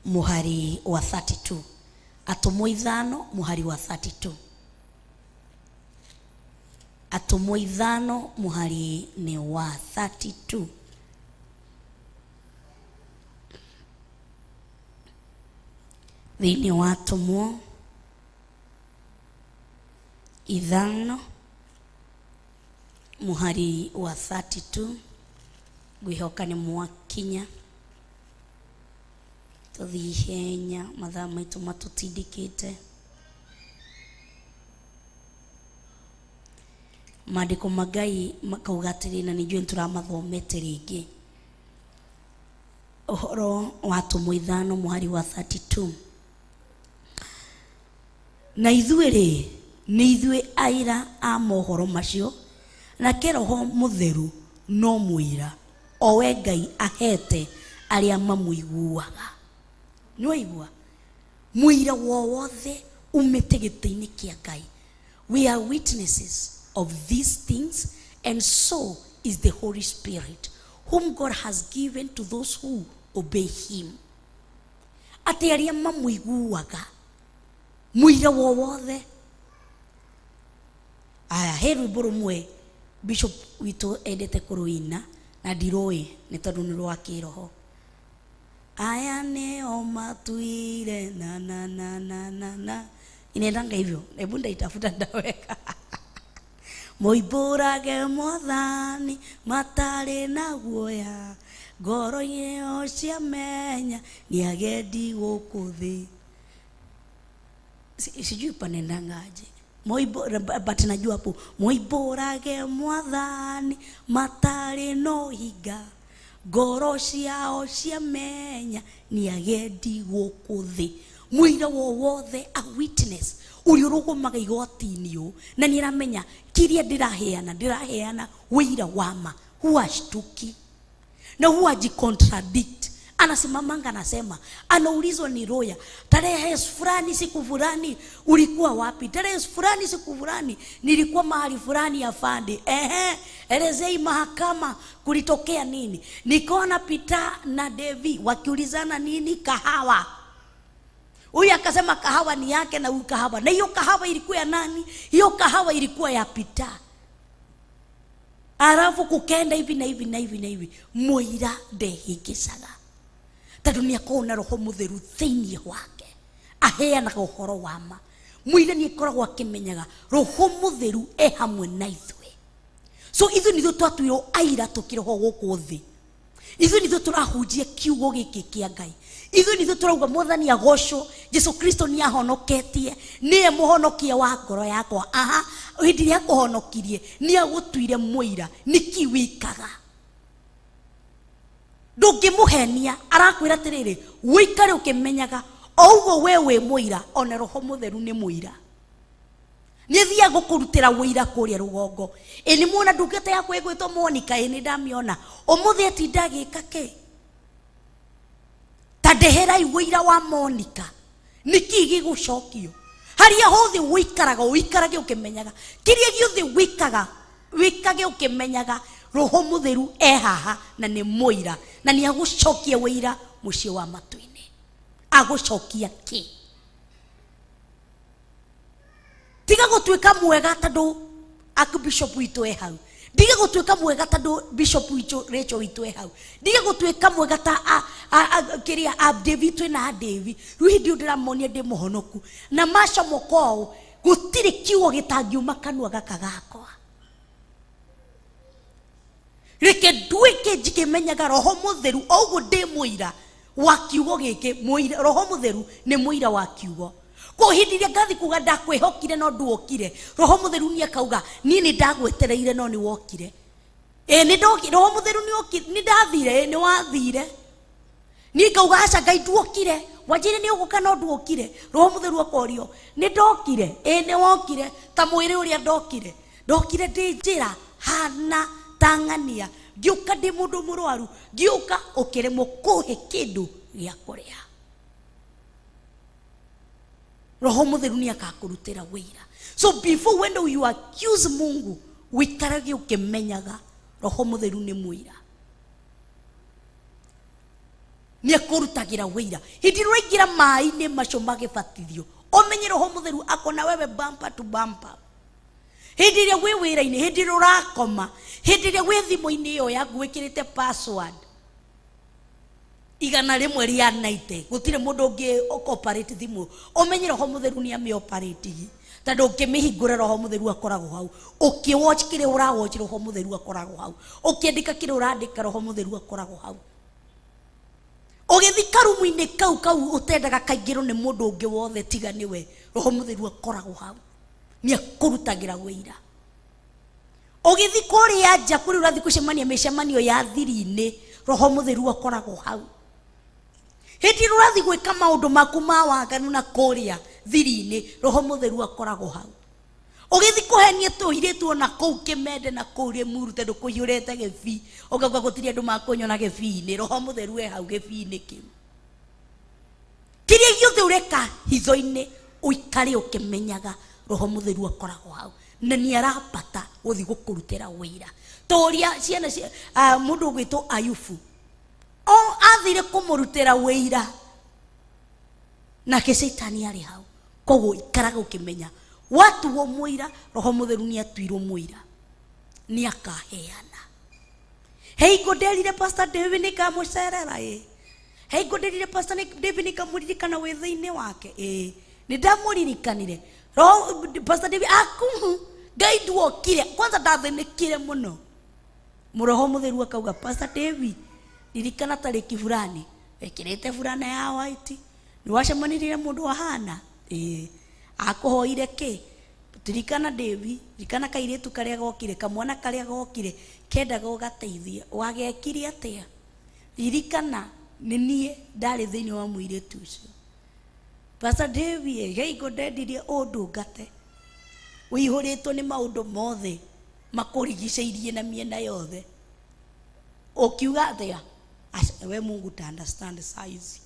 muhari wa 32. Atumwo 5 muhari wa 32. Atumwo 5 muhari ni wa 32. Thini wa atumwo 5 muhari wa 32. Gwihoka ni mwakinya tuthihenya mathaa maitu matutindikite. Maandiko magai makauga atiri na nijue nturamathomete ringi. Uhoro wa atumwo 5 muhari wa 32. Na ithuĩ ni ithuĩ aira a mohoro macio, na Kiroho mutheru no muira o we Ngai ahete aria mamuiguaga. Nĩwaigua muira wothe umĩte gĩtĩ-inĩ kĩa Ngai. We are witnesses of these things, and so is the Holy Spirit, whom God has given to those who obey him. Ati aria mamuiguaga muira wothe. Aya he rwĩmbo rũmwe Bishop witũ endete kũrũina na ndirũĩ nĩ tondũ nĩ rwa kĩroho. Aya nĩo matuire na inaendanga hivyo. Hebu ndaitafuta ndaweka. Moimbũrage Mwathani matarĩ na guoya, ngoro-inĩ ciamenya nĩ agendi gũkũ thĩ. Sijui panendanga aje. But najua hapo moimbũrage Mwathani matarĩ no hinga, ngoro ciao ciamenya nĩ agendi gũkũ thĩ. Muira wothe a witness uri urugumaga igoti-inĩ ũũ na nĩ aramenya kiria ndiraheana wĩira wama, huashtuki na huajicontradict. Anasimamanga anasema, anaulizwa ni roya, tarehe fulani siku fulani ulikuwa wapi? Tarehe fulani siku fulani nilikuwa mahali fulani ya fandi. Elezei mahakama kulitokea nini? Nikaona Peter na Devi wakiulizana nini? Kahawa. Huyu akasema kahawa ni yake na huyu kahawa. Na hiyo kahawa ilikuwa ya nani? Hiyo kahawa ilikuwa ya Peter. Arafu kukenda hivi na hivi na hivi na hivi. Muira ndehikicaga. Tondũ nĩ akoragwo na Roho Mũtheru thĩinĩ wake, aheanaga ũhoro wa ma. Muira nĩ akoragwo akĩmenyaga Roho Mũtheru hamwe na ithuĩ. So ithuĩ nĩthuĩ twatuirwo aira tũkĩroho gũkũ thĩ. Ithuĩ nĩthuĩ tũrahunjia kiugo gĩkĩ kĩa Ngai. Ithuĩ nĩthuĩ tũrauga Mwathani agocwo, Jesu Kristo nĩ ahonoketie, nĩye mũhonokia wa ngoro yakwa. Hĩndĩ ĩrĩa akũhonokirie nĩ agũtuire mũira, nĩkĩ wĩkaga? Ndũngĩmũhenia. Arakwĩra atĩrĩrĩ, wĩikare ũkĩmenyaga o ũguo we wĩ mũira, ona Roho Mũtheru nĩ mũira. Nĩ thiaga gũkũrutĩra wĩira kũrĩa rũgongo. Nĩ muona ndungata yakwa ĩgwĩtwo Monica, nĩ ndamĩona ũmũthĩ atinda agĩka kĩ? Ta ndeherai wĩira wa Monica, nĩkĩ gĩgũcokio? Harĩa hothe wĩikarage ũkĩmenyaga kĩrĩa gĩothe wĩkage ũkĩmenyaga Roho Mũtheru haha na nĩ mũira, na nĩ agũcokia wĩira mũciĩ wa matu-inĩ. Agũcokia kĩ? Tiga gũtuĩka mwega tondũ Bishop witũ hau. Ndiga gũtuĩka mwega tondũ Bishop witũ Rachel witũ hau. Ndiga gũtuĩka mwega ta kĩrĩa David twĩna David. Rĩu hĩndĩ ndĩramonia ndĩ mũhonoku na macomoka ũũ, gũtirĩ kiugo gĩtangiuma kanua gaka gakwa. Reke nduĩke njikĩmenyaga Roho Mũtheru o ũguo ndĩ mũira wa kiugo gĩkĩ. Roho Mũtheru nĩ mũira wa kiugo. Kwa hĩndĩ ĩrĩa ngathi kuga ndakwĩhokire no nduokire, Roho Mũtheru nĩ akauga niĩ nĩ ndagwetereire no nĩ wokire. Roho Mũtheru nĩ ndathire, nĩ wathire. Niĩ ngauga aca Ngai nduokire, wanjĩre nĩ ũgũka no nduokire. Roho Mũtheru akorio nĩ ndokire, nĩ wokire ta mwĩrĩ ũrĩa ndokire ndĩ njĩra hana tang'ania, ngĩũka ndĩ mũndũ mũrwaru, ngĩũka ũkĩremwo kũhe kĩndũ gĩa kũrĩa. Roho Mũtheru nĩ akakũrutĩra wĩira. So before when you accuse Mungu, wĩikarage ũkĩmenyaga Roho Mũtheru nĩ mũira. ni akurutagira wira hindi rwaigira mai-ini macio magibatithio omenye Roho Mutheru akona wewe bumper to bumper hindi ria wi wira-ini hindi rurakoma hindi ria wi thimu-ini iyo yaku wikirite password igana rimwe ria 90 gutire mundu ungi operate thimu omenye Roho Mutheru ni ame operate tando ukimihingura Roho Mutheru akoragwo hau ukiwatch kire urawatch Roho Mutheru akoragwo hau ukiandika kire urandika Roho Mutheru akoragwo hau ugithika rumu-ini kau utendaga kaingiro ni mundu ungi wothe tiga niwe Roho Mutheru akoragwo hau ni akurutagira wira ugithi kuria nja kuri urathi kucemania micemanio ya thiri-ini Roho Mutheru akoragwo hau hindi urathi gwika maundu maku ma waganu na kuria thiri-ini Roho Mutheru akoragwo hau ugithi kuhenia tuiritu ona kuu Kimende na kuu Limuru tondu kuiyurite gibii ugauga gutiri andu makunyona gibii-ini Roho Mutheru e hau gibii-ini kiu kiria giothe ureka hitho-ini uikare ukimenyaga Roho Mutheru akoragwo hau na ni arapata guthi gukurutira wira toria ciana mundu gwitwo Ayubu athire kumurutira wira na Shetani ari hau koguo ikaraga ukimenya watu wo muira Roho Mutheru ni atuirwo muira ni akaheana godeli Pastor David nikamucerera godeli Pastor David nikamuririkana witha-ini wake ni ndamuririkanire Pastor David Ngai okire kwanza ndathenikire muno Roho Mutheru akauga Pastor David ririkana tariki fulani ekirite fulana ya white ni wacemanirie mundu wahana akuhoire ki ririkana David ririkana kairitu karia gokire kamwana karia gokire kendaga ugateithia wagekire atia ririkana ni nie ndari thiini wa muiritu ucio Pastor David geigo ndedirie undu ngate wihuritwo ni maundu mothe makurigiceirie na miena yothe ukiuga atia we Mungu ta understand size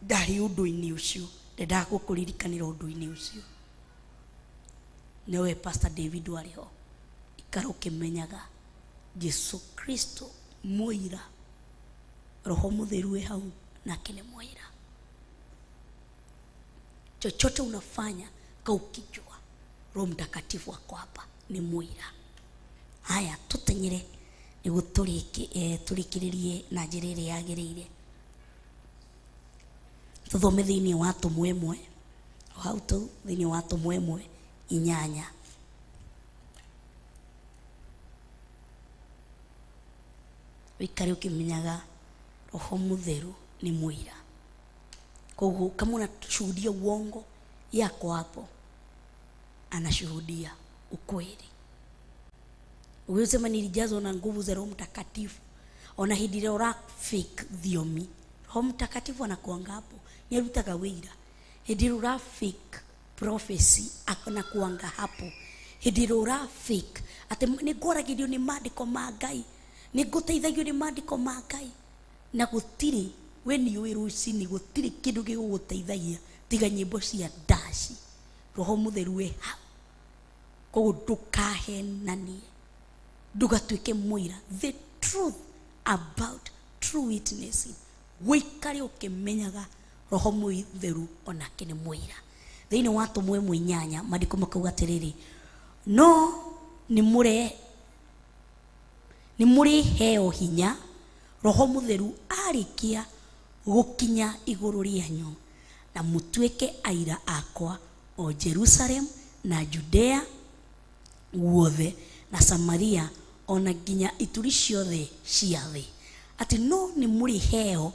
ndari undu-ini ucio ndenda gukuririkanira undu-ini ucio newe Pastor David wariho ikara ukimenyaga Yesu Kristo muira Roho Mutheru hau nake ni muira chochote unafanya kaukijua Roho Mtakatifu wako hapa ni muira. Haya tutenyere niguo turikiririe na njira iria yagirire tuthome thiini wa Atumwa 1 hau tu thiini wa Atumwa 1:8 wikare ukimenyaga Roho Mutheru ni muira koguo kama unashuhudia uongo yako hapo anashuhudia ukweli Uwezema nilijazwa na nguvu za Roho Mtakatifu ona hidire ora fake thiomi Roho Mtakatifu anakuanga hapo nyarutaga wira hidire ora fake prophecy akona kuanga hapo hidire ora fake ate ni goragirio ni maandiko ma Ngai ni guteithagio ni maandiko ma Ngai na gutiri we ni wi ruci-ini gutiri kindu giguguteithagia tiga nyimbo cia ndaci Roho Mutheru we hau koguo ndukahenanie ndugatuike muira the truth about true witnessing wikare ukimenyaga Roho Mutheru onake ni muira thiini wa Atumwa 1:8 maandiko makauga atiriri no ni muri heo hinya Roho Mutheru arikia gukinya iguru rianyu na mutuike aira akwa o Jerusalem na Judea guothe na Samaria ona ginya ituri ciothe cia thi ati no ni muri heo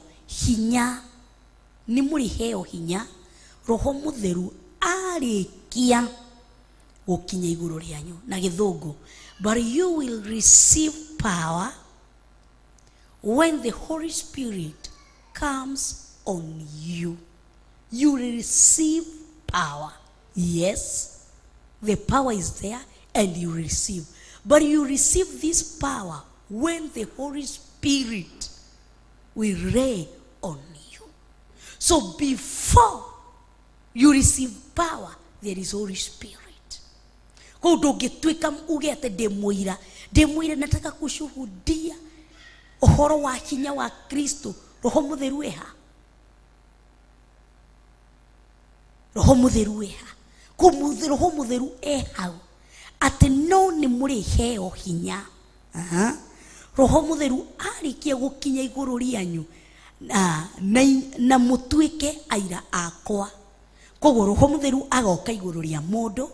hinya Roho Mutheru arikia gukinya iguru rianyu na githungu but you will receive power when the Holy Spirit comes on you. You will receive power. Yes, the power is there and you receive. But you receive this power when the Holy Spirit will reign on you. So before you receive power, there is Holy Spirit. Kudogetweka ugete demuira nataka kushuhudia uhoro wa hinya wa Kristo roho mutheru eha, roho mutheru eha, roho mutheru eha ati no ni muri heo hinya. Roho mutheru arikia gukinya iguru rianyu na mutuike aira akwa. Koguo roho mutheru agoka iguru ria mundu,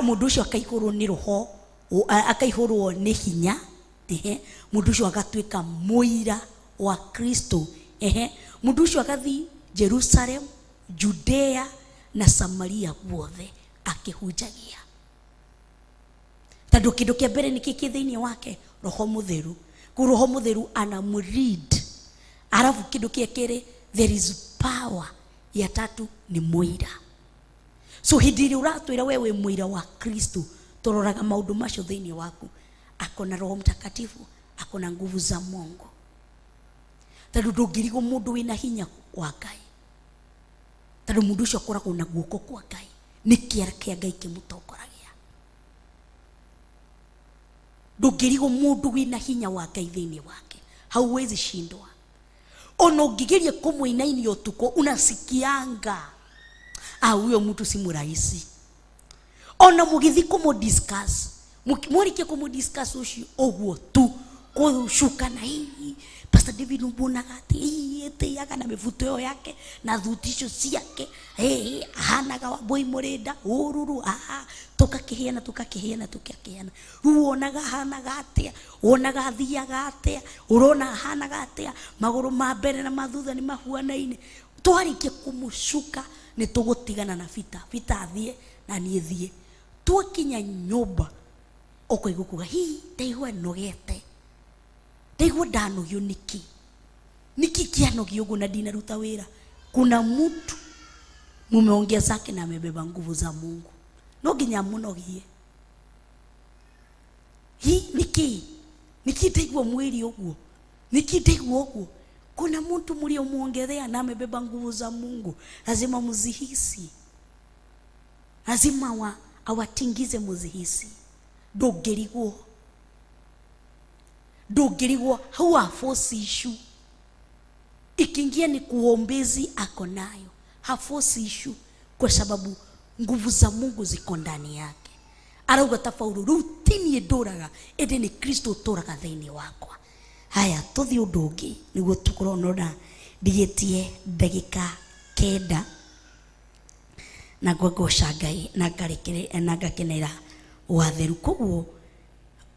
mundu ucio akaihurwo ni roho, akaihurwo ni hinya, mundu ucio agatuika muira wa Kristo. Mundu ucio agathi Jerusalem, Judea na Samaria guothe akihunjagia. Tando kindu kia mbere ni kiki thiini wake roho mutheru. Ku roho mutheru ana muread. Arafu kindu kia kere there is power. Ya tatu ni muira. So hidiri uratwira wewe muira wa Kristo, tororaga maundu macio thiini waku. Akona Roho Mtakatifu, akona nguvu za Mungu. Tando ndungirigo mundu wina hinya wa Ngai. Tando mundu ucio akoragwo na guoko kwa Ngai. Ni kiara kia Ngai kimutongoragia. Ndungirigo mundu wina hinya wa Ngai thiini wake. Hauwezi shindwa. Ono ungigeria kumuinaini utuko unasikianga huyo mtu si murahisi. Ona mugithi kumudiscuss, murikie kumudiscuss ucio ogwo tu kushuka na hii Pastor David mbona gati ete yaga na mivuto yake na thutisho ciake hanaga boy murenda ururu tukakihiana ruonaga hanaga atia, wonaga thiaga atia, urona hanaga atia, maguru ma mbere na mathutha ni mahuanaine. Twarikie kumushuka ni tugutigana na vita thie na nie thie. Twakinya nyumba okoigukuga ndaigua nogete, ndaigua ndanogio niki kianogio ugu na dina ruta wira. Kuna mtu mumeongea zake na amebeba nguvu za Mungu, no ginya munogie niki ndaigua mwili uguo, niki ndaigua uguo. Kuna mtu mliomuongelea na amebeba nguvu za Mungu, lazima muzihisi, lazima awatingize muzihisi. Dogerigwo hawa force issue ikiingia ni kuombezi ako nayo, haforce issue kwa sababu nguvu za Mungu ziko ndani yake. Arauga tafauru rutini edoraga ede ni Kristo toraga thiini wakwa. Haya tuthi undu ungi niguo tukorona ndigetie ndagika 9 na gogoca Ngai na ngarekere na ngakenera watheru. Koguo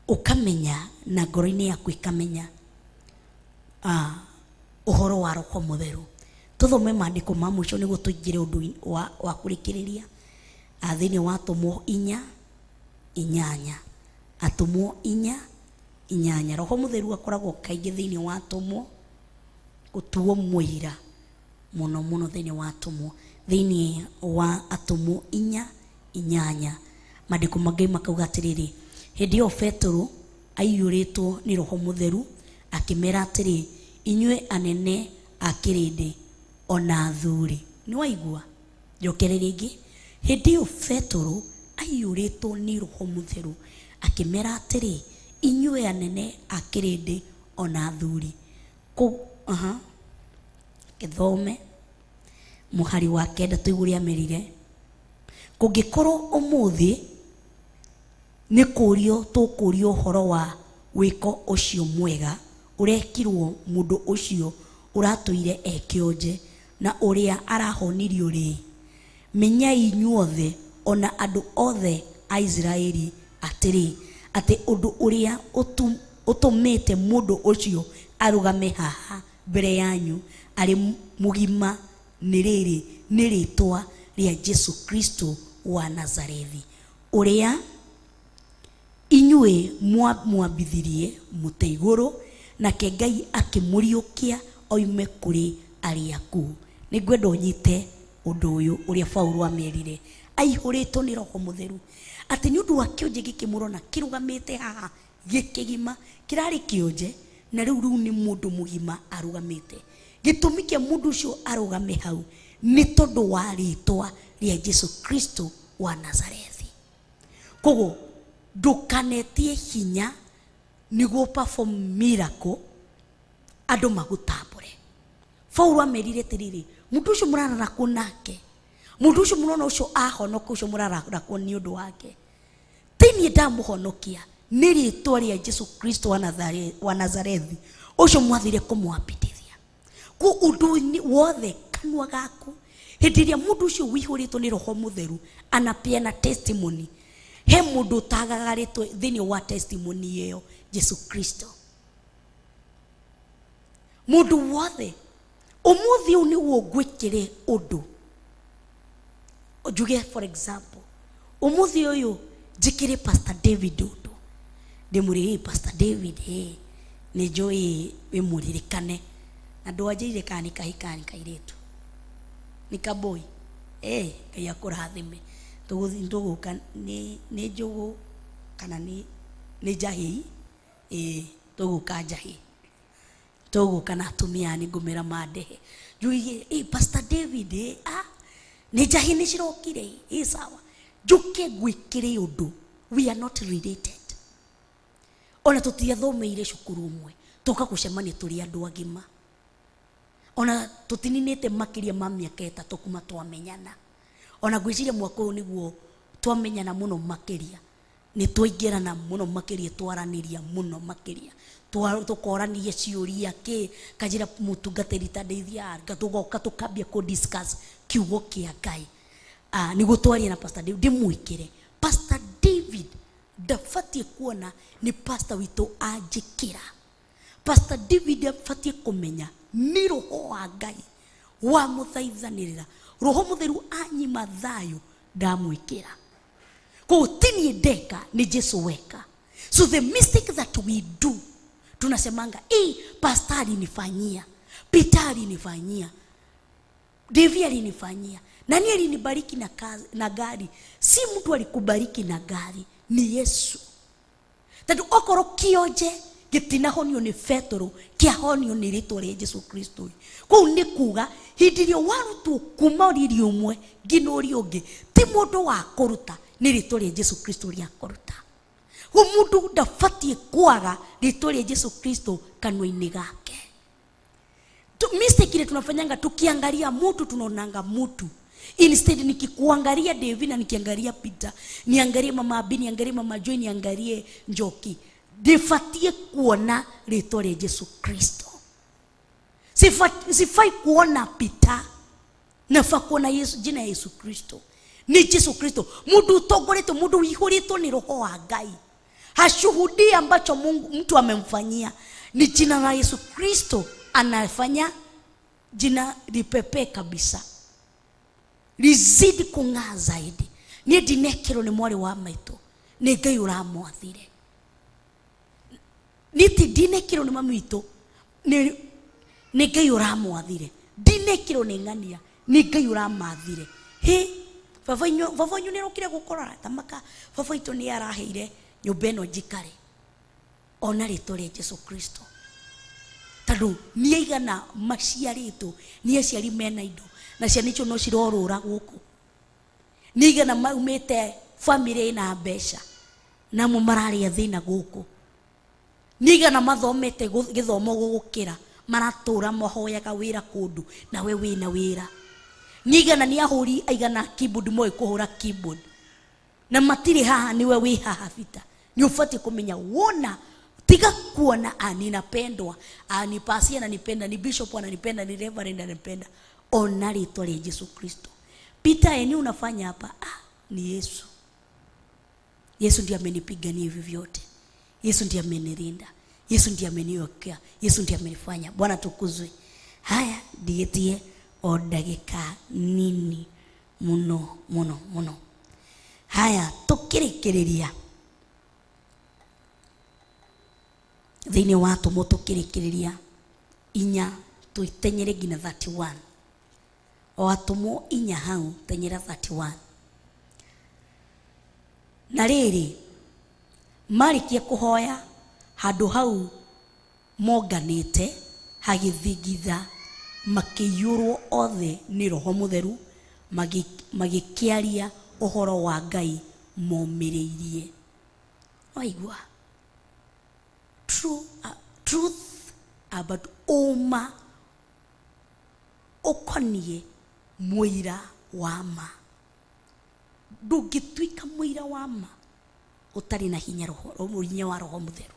ukamenya na ngoro-ini yaku ikamenya uhoro wa Roho Mutheru. Tuthome maandiko ma mwisho niguo tuingire undu wa kurikiriria thiini wa Atumwo 4:8. Atumwo 4:8. Roho Mutheru akoragwo kaingi thiini wa atumwo gutuo muira muno thiini wa atumwo. Thiini wa Atumwo 4:8 maandiko mangi makauga atiriri, hindi yo Petro aiyuritwo ni Roho Mutheru akimera atiri, inyue anene akirinde ona athuri. Ni waigua njokereri ingi, hindi yo Petro aiyuritwo ni Roho Mutheru akimera atiri, inyue anene akirinde ona athuri. Githome muhari wa 9 tuiguria merire. Kungikorwo umuthi ni kurio tukurio uhoro wa wiko ucio mwega urekirwo mundu ucio uratuire ekionje na uria arahonirio ri, menyai inyuothe ona andu othe a Israeli atiri, ati undu uria utumite mundu ucio arugame haha mbere yanyu ari mugima ni riri, ni ritwa ria Yesu Kristo wa Nazarethi, uria inyue mwambithirie muteiguru na Ngai akimuriukia oime kuri ariaku. Ningwenda unyite undu uyu uria Paulo amerire aihuritwo ni Roho Mutheru ati ni undu wa kionje gikimurona kirugamite haha gikigima kirari kionje na riu ni mundu mugima arugamite. Gitumi kia mundu ucio arugame hau ni tondu wa ritwa ria Yesu Kristo wa Nazarethi. Koguo ndukanetie hinya niguo perform miracle andu magutambure. Paulo amerire tiriri, mundu ucio murarara kunake, mundu ucio murona ucio ahonoka, ucio murarara kuni undu wake, tini ndamuhonokia ni ritwa ria Yesu Kristo wa Nazarethi, ucio mwathire kumwambithia. Ku undu wothe kanwa gaku, hindi ria mundu ucio wihuritwo ni Roho Mutheru anapeana testimony, he mundu tagagaritwo thini wa testimony iyo Yesu Kristo. Mundu wothe umuthi uni wo gwikire undu, ojuge for example, umuthi uyu jikire Pastor David undu, ndimuriri Pastor David ni joy wimuririkane na ndwajeire kani kahikani kairetu nikaboi kai akurathime tuguka ni njugu kana ni jahi tuguka jahi tuguka na atumia ni ngumira madehe juige Pastor David ni jahi ni cirokire sawa juke gwikire undu, we are not related. Ona tutiathomeire cukuru umwe tuka kucemania turi andu agima, ona tutininite makiria ma miaka 3 kuma twamenyana, ona gwiciria mwaka uyu niguo twamenyana muno makiria, ni twaingirana muno makiria, twaraniria muno makiria, tukorania ciuria ki kajira mutungatiri ta ndeithia gatugoka tukambia ku discuss kiugo kia Ngai. Niguo twaria na Pastor David ndimwikire. Pastor David ndafatie kuona ni pastor witu ajikira. Pastor David afatie kumenya ni Roho wa Ngai wa muthaithanirira, Roho Mutheru anyima thayo ndamwikira. Kwa tini ndeka ni Yesu weka. So the mistake that we do, tunasemanga pastor alinifanyia, Peter alinifanyia, David alinifanyia, nani alinibariki na gari? Si mtu alikubariki na gari, ni Yesu. Tatu okoro kionje gitinahonio ni Petro, kiahonio ni ritwa ria Yesu Kristo. Kwa ni kuga hindirio warutu kuma uriri umwe ngino uri ungi, ti mundu wa kuruta, ni ritwa ria Yesu Kristo ria kuruta. Hu mundu ndafatie kwaga ritwa ria Yesu Kristo kanwa-ini gake. Mistake ile tunafanyanga tukiangalia mtu tunaonanga mtu. Instead nikikuangalia David na nikiangalia Peter, niangalie mama Abini, niangalie mama Joy, niangalie Njoki, difatie kuona ritwa ria Yesu Kristo. Sifai kuona Peter, nafa kuona Yesu, jina ya Yesu Kristo. Ni Yesu Kristo. Mundu utogoretwo, mundu wihuritwo ni Roho wa Ngai. Hashuhudi ambacho mtu amemfanyia, ni jina la Yesu Kristo anafanya jina lipepe kabisa, lizidi kung'aa zaidi. Ni dinekero ni mwari wa maito, ni Ngai uramwathire. Niti dinekero ni mamito, ni Ngai uramwathire. Dinekero ni ng'ania, ni Ngai uramathire. Vavanyu nirokire gukora tamaka, vavaito ni araheire nyumba ino njikare ona ritwa ria Yesu Kristo. Tadu ni aigana maciarito, ni aciari mena indo na ciana icio no cirorura guku, ni aigana maumite family na mbeca na mo mararia thina guku, ni aigana mathomete githomo gugukira maratura mahoyaga wira kundu na we wina wira, ni aigana ni ahuri aigana keyboard moy kuhura keyboard na matiri haha niwe wi haha vita. Ni ufati kumenya wona tiga kuona ninapendwa, ni pasia ananipenda, ni bishop ananipenda, ni reverend ananipenda, ona ritwa ria Yesu Kristo. Peter, ni unafanya hapa? Ni Yesu. Yesu ndiye amenipigania hivi vyote. Yesu ndiye amenilinda. Yesu ndiye ameniokoa. Yesu ndiye amenifanya. Bwana tukuzwe. Haya dietie odagika nini muno muno muno. Haya tukirikiria thini watu mutukirikiria inya tuitenyere gina 31 watumo inya hau tenyera 31 na riri marikia kuhoya handu hau moganite hagithigitha makiyurwo othe ni Roho Mutheru magikiaria uhoro wa Ngai momireirie. Waigua truth but uma okonie muira wa ma. Ndungituika muira wa ma utari na hinya wa Roho Mutheru.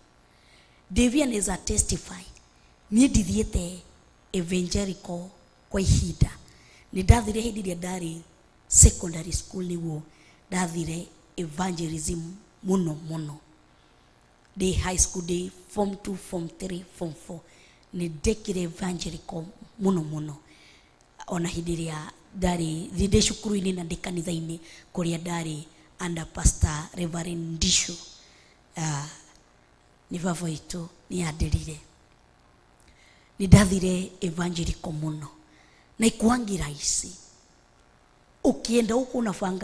David is a testify. Ni ndithiete evangelical kwa ihinda. Ni ndathire hindi ria ndari secondary school niwo ndathire evangelism muno. Day high school day form 2 form 3 form 4 ni ndekire evangelical muno. Ona hindi ria ndari thinde cukuru-ini na ndi kanitha-ini kuria ndari under pastor Reverend Ndisho. Ni baba itu ni adirire. Ni ndathire evangelical muno na ikuangi rahisi. Ukienda huko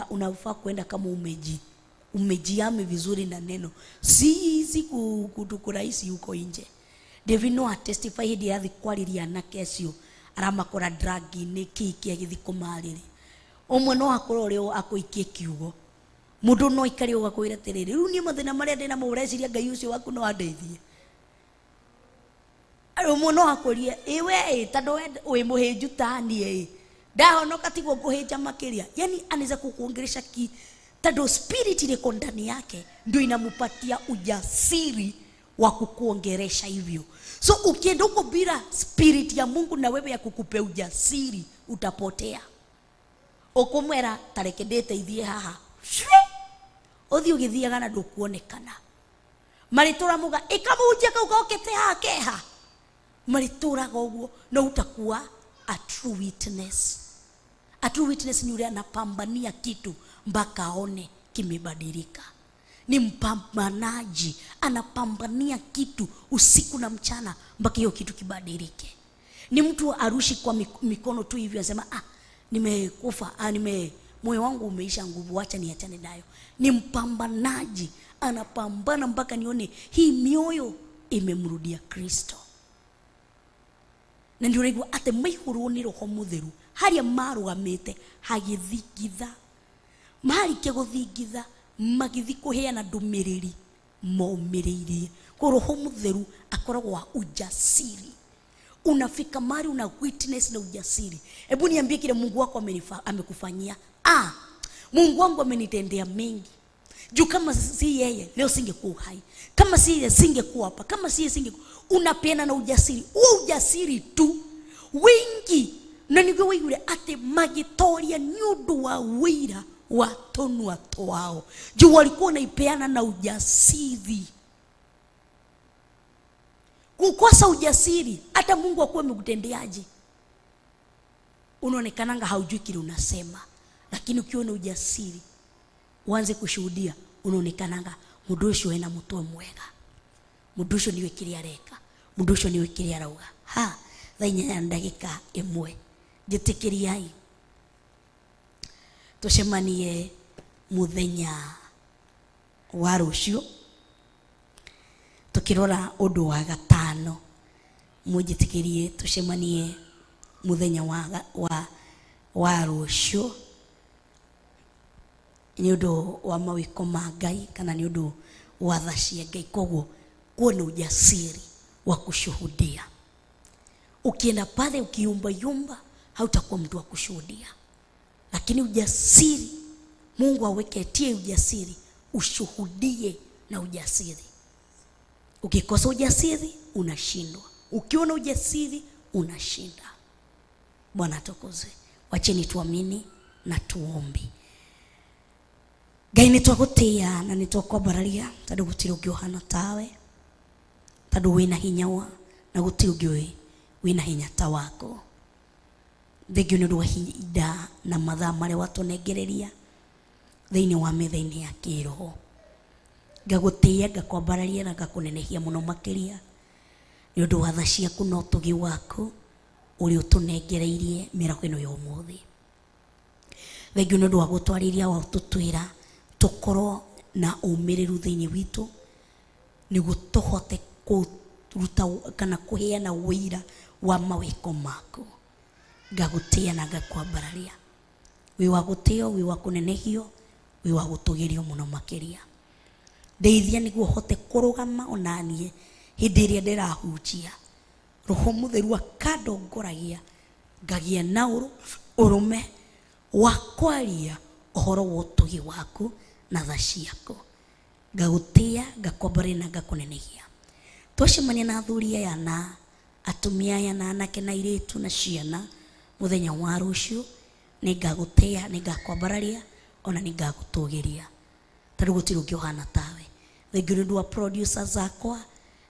unafaa kwenda kama umejiame vizuri na neno. Si kutukuraisi huko nje. David no testify hidi yathi kwariria na kesio aramakora drug ni kiki agithi kumariri. Omwe no akoro reo akoikie kiugo. Mundu no ikari ugakwira tiriri. Riu ni mathina maria ndina mureciria Ngai ucio waku no andeithie. Omwe no akorie ewe tando we muhinju tani ndahonoka tigwo kuhinja makiria. Yani anaweza kukuongelesha tando spirit ile ndani yake ndio inamupatia ujasiri wa kukuongelesha hivyo. So ukienda huko bila spirit ya Mungu na wewe ya kukupe ujasiri utapotea. Okomwera tarekedete ithie haha. Othi ugithiaga na ndukuonekana. Maritura muga ikamujia kaukokete hakeha. Maritura goguo no utakuwa a true witness. A true witness ni yule anapambania kitu mpaka aone kimebadilika. Ni mpambanaji, anapambania kitu usiku na mchana mpaka hiyo kitu kibadilike. Ni mtu arushi kwa mikono tu hivi anasema nimekufa, moyo wangu umeisha nguvu, acha niachane nayo. Ni mpambanaji, anapambana mpaka nione hii mioyo imemrudia Kristo. Na ndio rego ate maihuru ni Roho Mutheru haria marugamite hagithigitha mari keguthigitha magithi kuheana ndumiriri maumiririe. Kwa Roho Mutheru akoragwo wa ujasiri. Unafika mari una witness na ujasiri. Hebu niambie kile Mungu wako amekufanyia. Mungu wangu amenitendea mengi. Juu kama si yeye leo singekuwa hai. Kama si yeye singekuwa hapa. Kama si yeye unapeana na ujasiri. Huo ujasiri tu wingi na nigwe wigure ate magitoria nyudu wa wira watonu watu wao. Juu walikuwa naipeana na ujasiri. Kukosa ujasiri hata Mungu akuwe amekutendeaje unaonekananga haujui kile unasema. Lakini ukiwa na ujasiri uanze kushuhudia unaonekananga mudusho ena mtoe mwega. Mudusho niwe kile areka. Mudusho niwe kile arauga. Thainya ndagika imwe jitikiriai tucemanie muthenya wa rucio tukirora undu wa gatano. Mujitikirie tucemanie muthenya wa rucio ni undu wa mawiko ma Ngai kana ni undu wa thacia Ngai. Koguo kuona ujasiri wa kushuhudia. Ukienda pale ukiyumba hautakuwa mtu wa kushuhudia. Lakini ujasiri Mungu aweketie ujasiri ushuhudie na ujasiri. Ukikosa ujasiri unashindwa. Ukiona ujasiri unashinda. Bwana atukuzwe. Wacheni tuamini na tuombe. Ngai nitwagutia na nitwakwambararia tondu gutiri ungihana tawe. Tondu wina hinya na gutiri ungi wina hinya ta wako. Thengio ni wa hinda na mathaa maria watunengereria thiini wa metha-ini ya kiroho. Ngagutia ngakwambararia na ngakunenehia muno makiria ni undu wa tha ciaku na utugi waku uri utunengereirie mirago ino ya umuthi. Thengio ni undu wa gutwariria wa tutwira tukorwo na umiriru thiini witu niguo tuhote kuruta kana kuheana wira wa mawiko maku. Ngagutia na ngakwambararia wi wa gutio, wi wa kunenehio, wi wa gutugirio muno makiria. Ndeithia niguo hote kurugama onanie hindi iria ndirahunjia Roho Mutheru akandongoragia ngagia na urume wa kwaria uhoro wa utugi waku na tha ciaku, ngagutia ngakwambare na ngakunenehia. Twacemania na athuri aya na atumia aya na anake na iritu na ciana muthenya wa rucio, ni ngagutia, ni ngakwambararia, ona ni ngagutugiria. Tari gutiri ungi uhana tawe. Thengio ni undu wa producers akwa,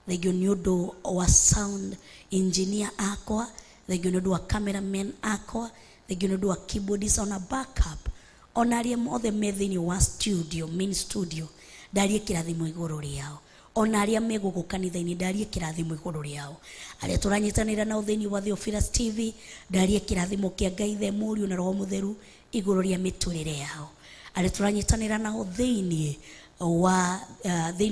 thengio ni undu wa sound engineer akwa, thengio ni undu wa cameraman akwa, thengio ni undu wa keyboardist ona backup, ona aria mothe methini wa studio, main studio, ndarie kirathimo iguru riao, ona aria megugu kanitha-ini ndarie kirathimo iguru riao, aria turanyitanira na uthini wa Theophilus TV ndarie kirathimo kia Ngai the Mũriũ na Roho Mutheru iguru ria miturire yao, aria turanyitanira na uthini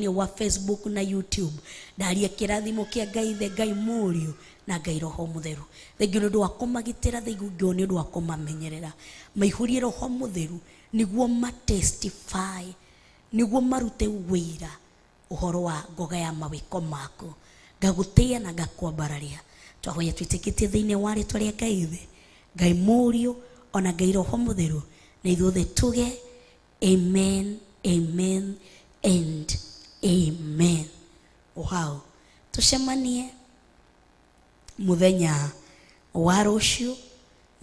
wa Facebook na YouTube ndarie kirathimo kia Ngai the Ngai Mũriũ na Ngai Roho Mutheru. Thengio ni undu wa kumagitira, thengio ni undu wa kumamenyerera, maihurie Roho Mutheru niguo matestify, niguo marute wira uhoro wa ngoga ya mawiko maku. Ngagutia na ngakwambararia, twahoya twitikitie thiini wa ritwa ria Ngai Ngai Mũriũ ona Ngai Roho Mutheru, na ithuothe tuge amen, amen and amen. Wow, tucemanie muthenya wa rucio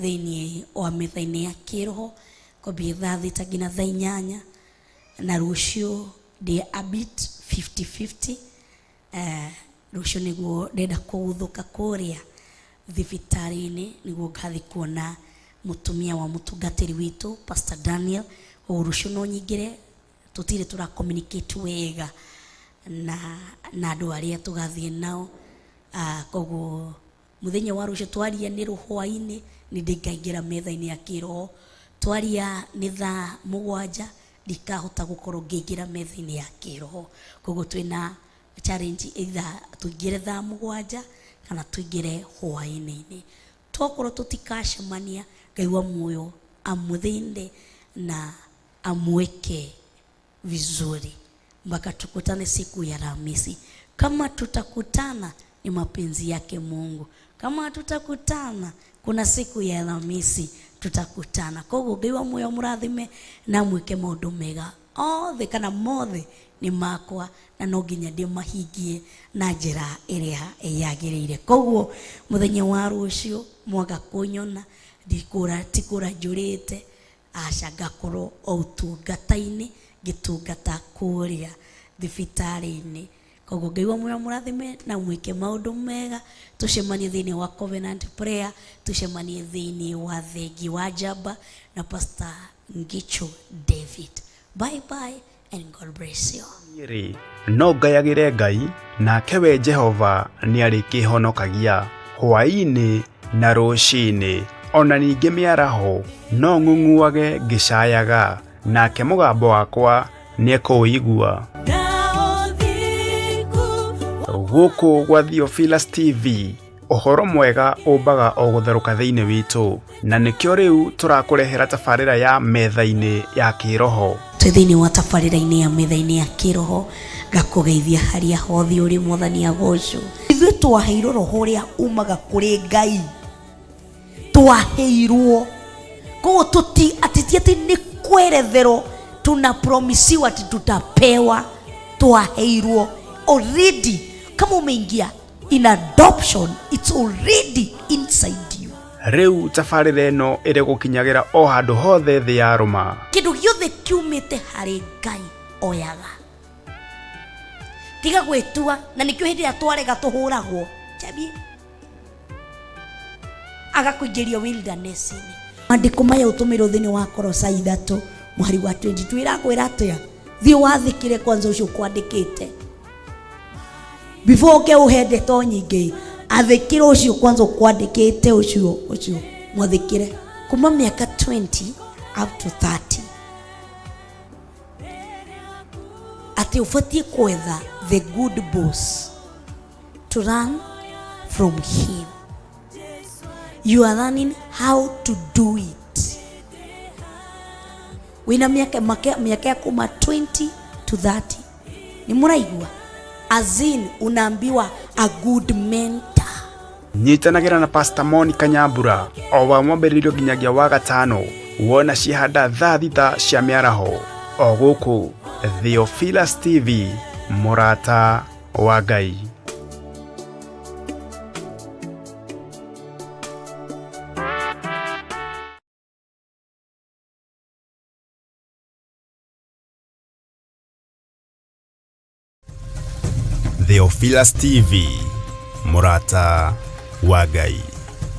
thiini wa Metha-Ini ya Kiroho kwambia thaa thita nginya thaa 8, na rucio ndi a bit 50-50. Rucio niguo ndenda kuuthuka Kuria thibitari-ini, niguo ngathi kuona mutumia wa mutungatiri witu Pastor Daniel. Rucio no nyingire tutire tura communicate wega na andu aria tugathie nao, koguo muthenya wa rucio twaria ni hwa-ini, ni ndingaingira Metha-Ini ya Kiroho, twaria ni thaa 7 ndikahota gukorwo ngiingira Metha-Ini ya Kiroho. Koguo twina challenge either tuingire thaa 7 kana tuingire hwa-ini-ini. Twakorwo tutikacemania, Ngai wa muoyo amuthinde na amweke vizuri mpaka tukutane siku ya Alhamisi. Kama tutakutana ni mapenzi yake Mungu, kama tutakutana kuna siku ya Alhamisi tutakutana. Koguo Ngai wa muoyo murathime na mwike maundu mega othe kana mothe ni makwa, na no nginya ndimahingie na njira iria yagiriire. Koguo muthenya wa rucio mwaga kunyona ndikura tikura njurite, aca ngakorwo o utungata-ini gitungata Kuria thibitari-ini. Koguo Ngai wa muoyo murathime na mwike maundu mega. Tucemanie thiini wa covenant prayer, tucemanie thiini wa thengi wa Jamba na Pastor Ngicho David. Bye bye and God bless you. No ngayagire Ngai nake we Jehova ni arikihonokagia hwa-ini na ruci-ini, ona ningi miaraho no ng'ung'uage ngicayaga, nake mugambo wakwa ni ekuigua. Guku gwa Theophilus TV uhoro mwega umbaga o gutheruka thiini witu, na nikio riu turakurehera tabarira ya Metha-Ini ya Kiroho. Thiini wa tabarira-ini ya Metha-Ini ya Kiroho gakugeithia haria hothi uri mwathani agocwo. Ithuĩ twaheirwo roho uria umaga kuri Ngai, twaheirwo. Koguo ati ni kweretherwo, tuna promisiwa ati tutapewa, twaheirwo already. Kama umeingia in adoption, it's already inside you. Riu tabarira ino iri gukinyagira o handu hothe thi ya ruma. Kindu giothe kiumite hari Ngai oyaga, tiga gwitua. Na nikio hindi ya twarega tuhuragwo chabi agakuingiria wilderness-ini. Mandiko maya utumirwo thiini wa Kolosai 3 mweri wa 22 irakwira atia thii wathikire kwanza ucio kwandikite before ke uhende to nyingi, athikire ucio kwanza kwandikite ucio mwathikire kuma miaka 20 up to 30 ati ufatie kwetha the good boss to learn from him. You are learning how to do it. Wina miaka kuma 20 to 30 ni muraigua, as in unaambiwa a good mentor. Nyitanagira na Pastor Monica Nyambura o wa mwambĩrĩrio nginyagia wa gatano wona cihanda thaa thita cia mĩaraho o gũkũ Theophilus TV, Murata wa Ngai. Theophilus TV, Murata wa Ngai.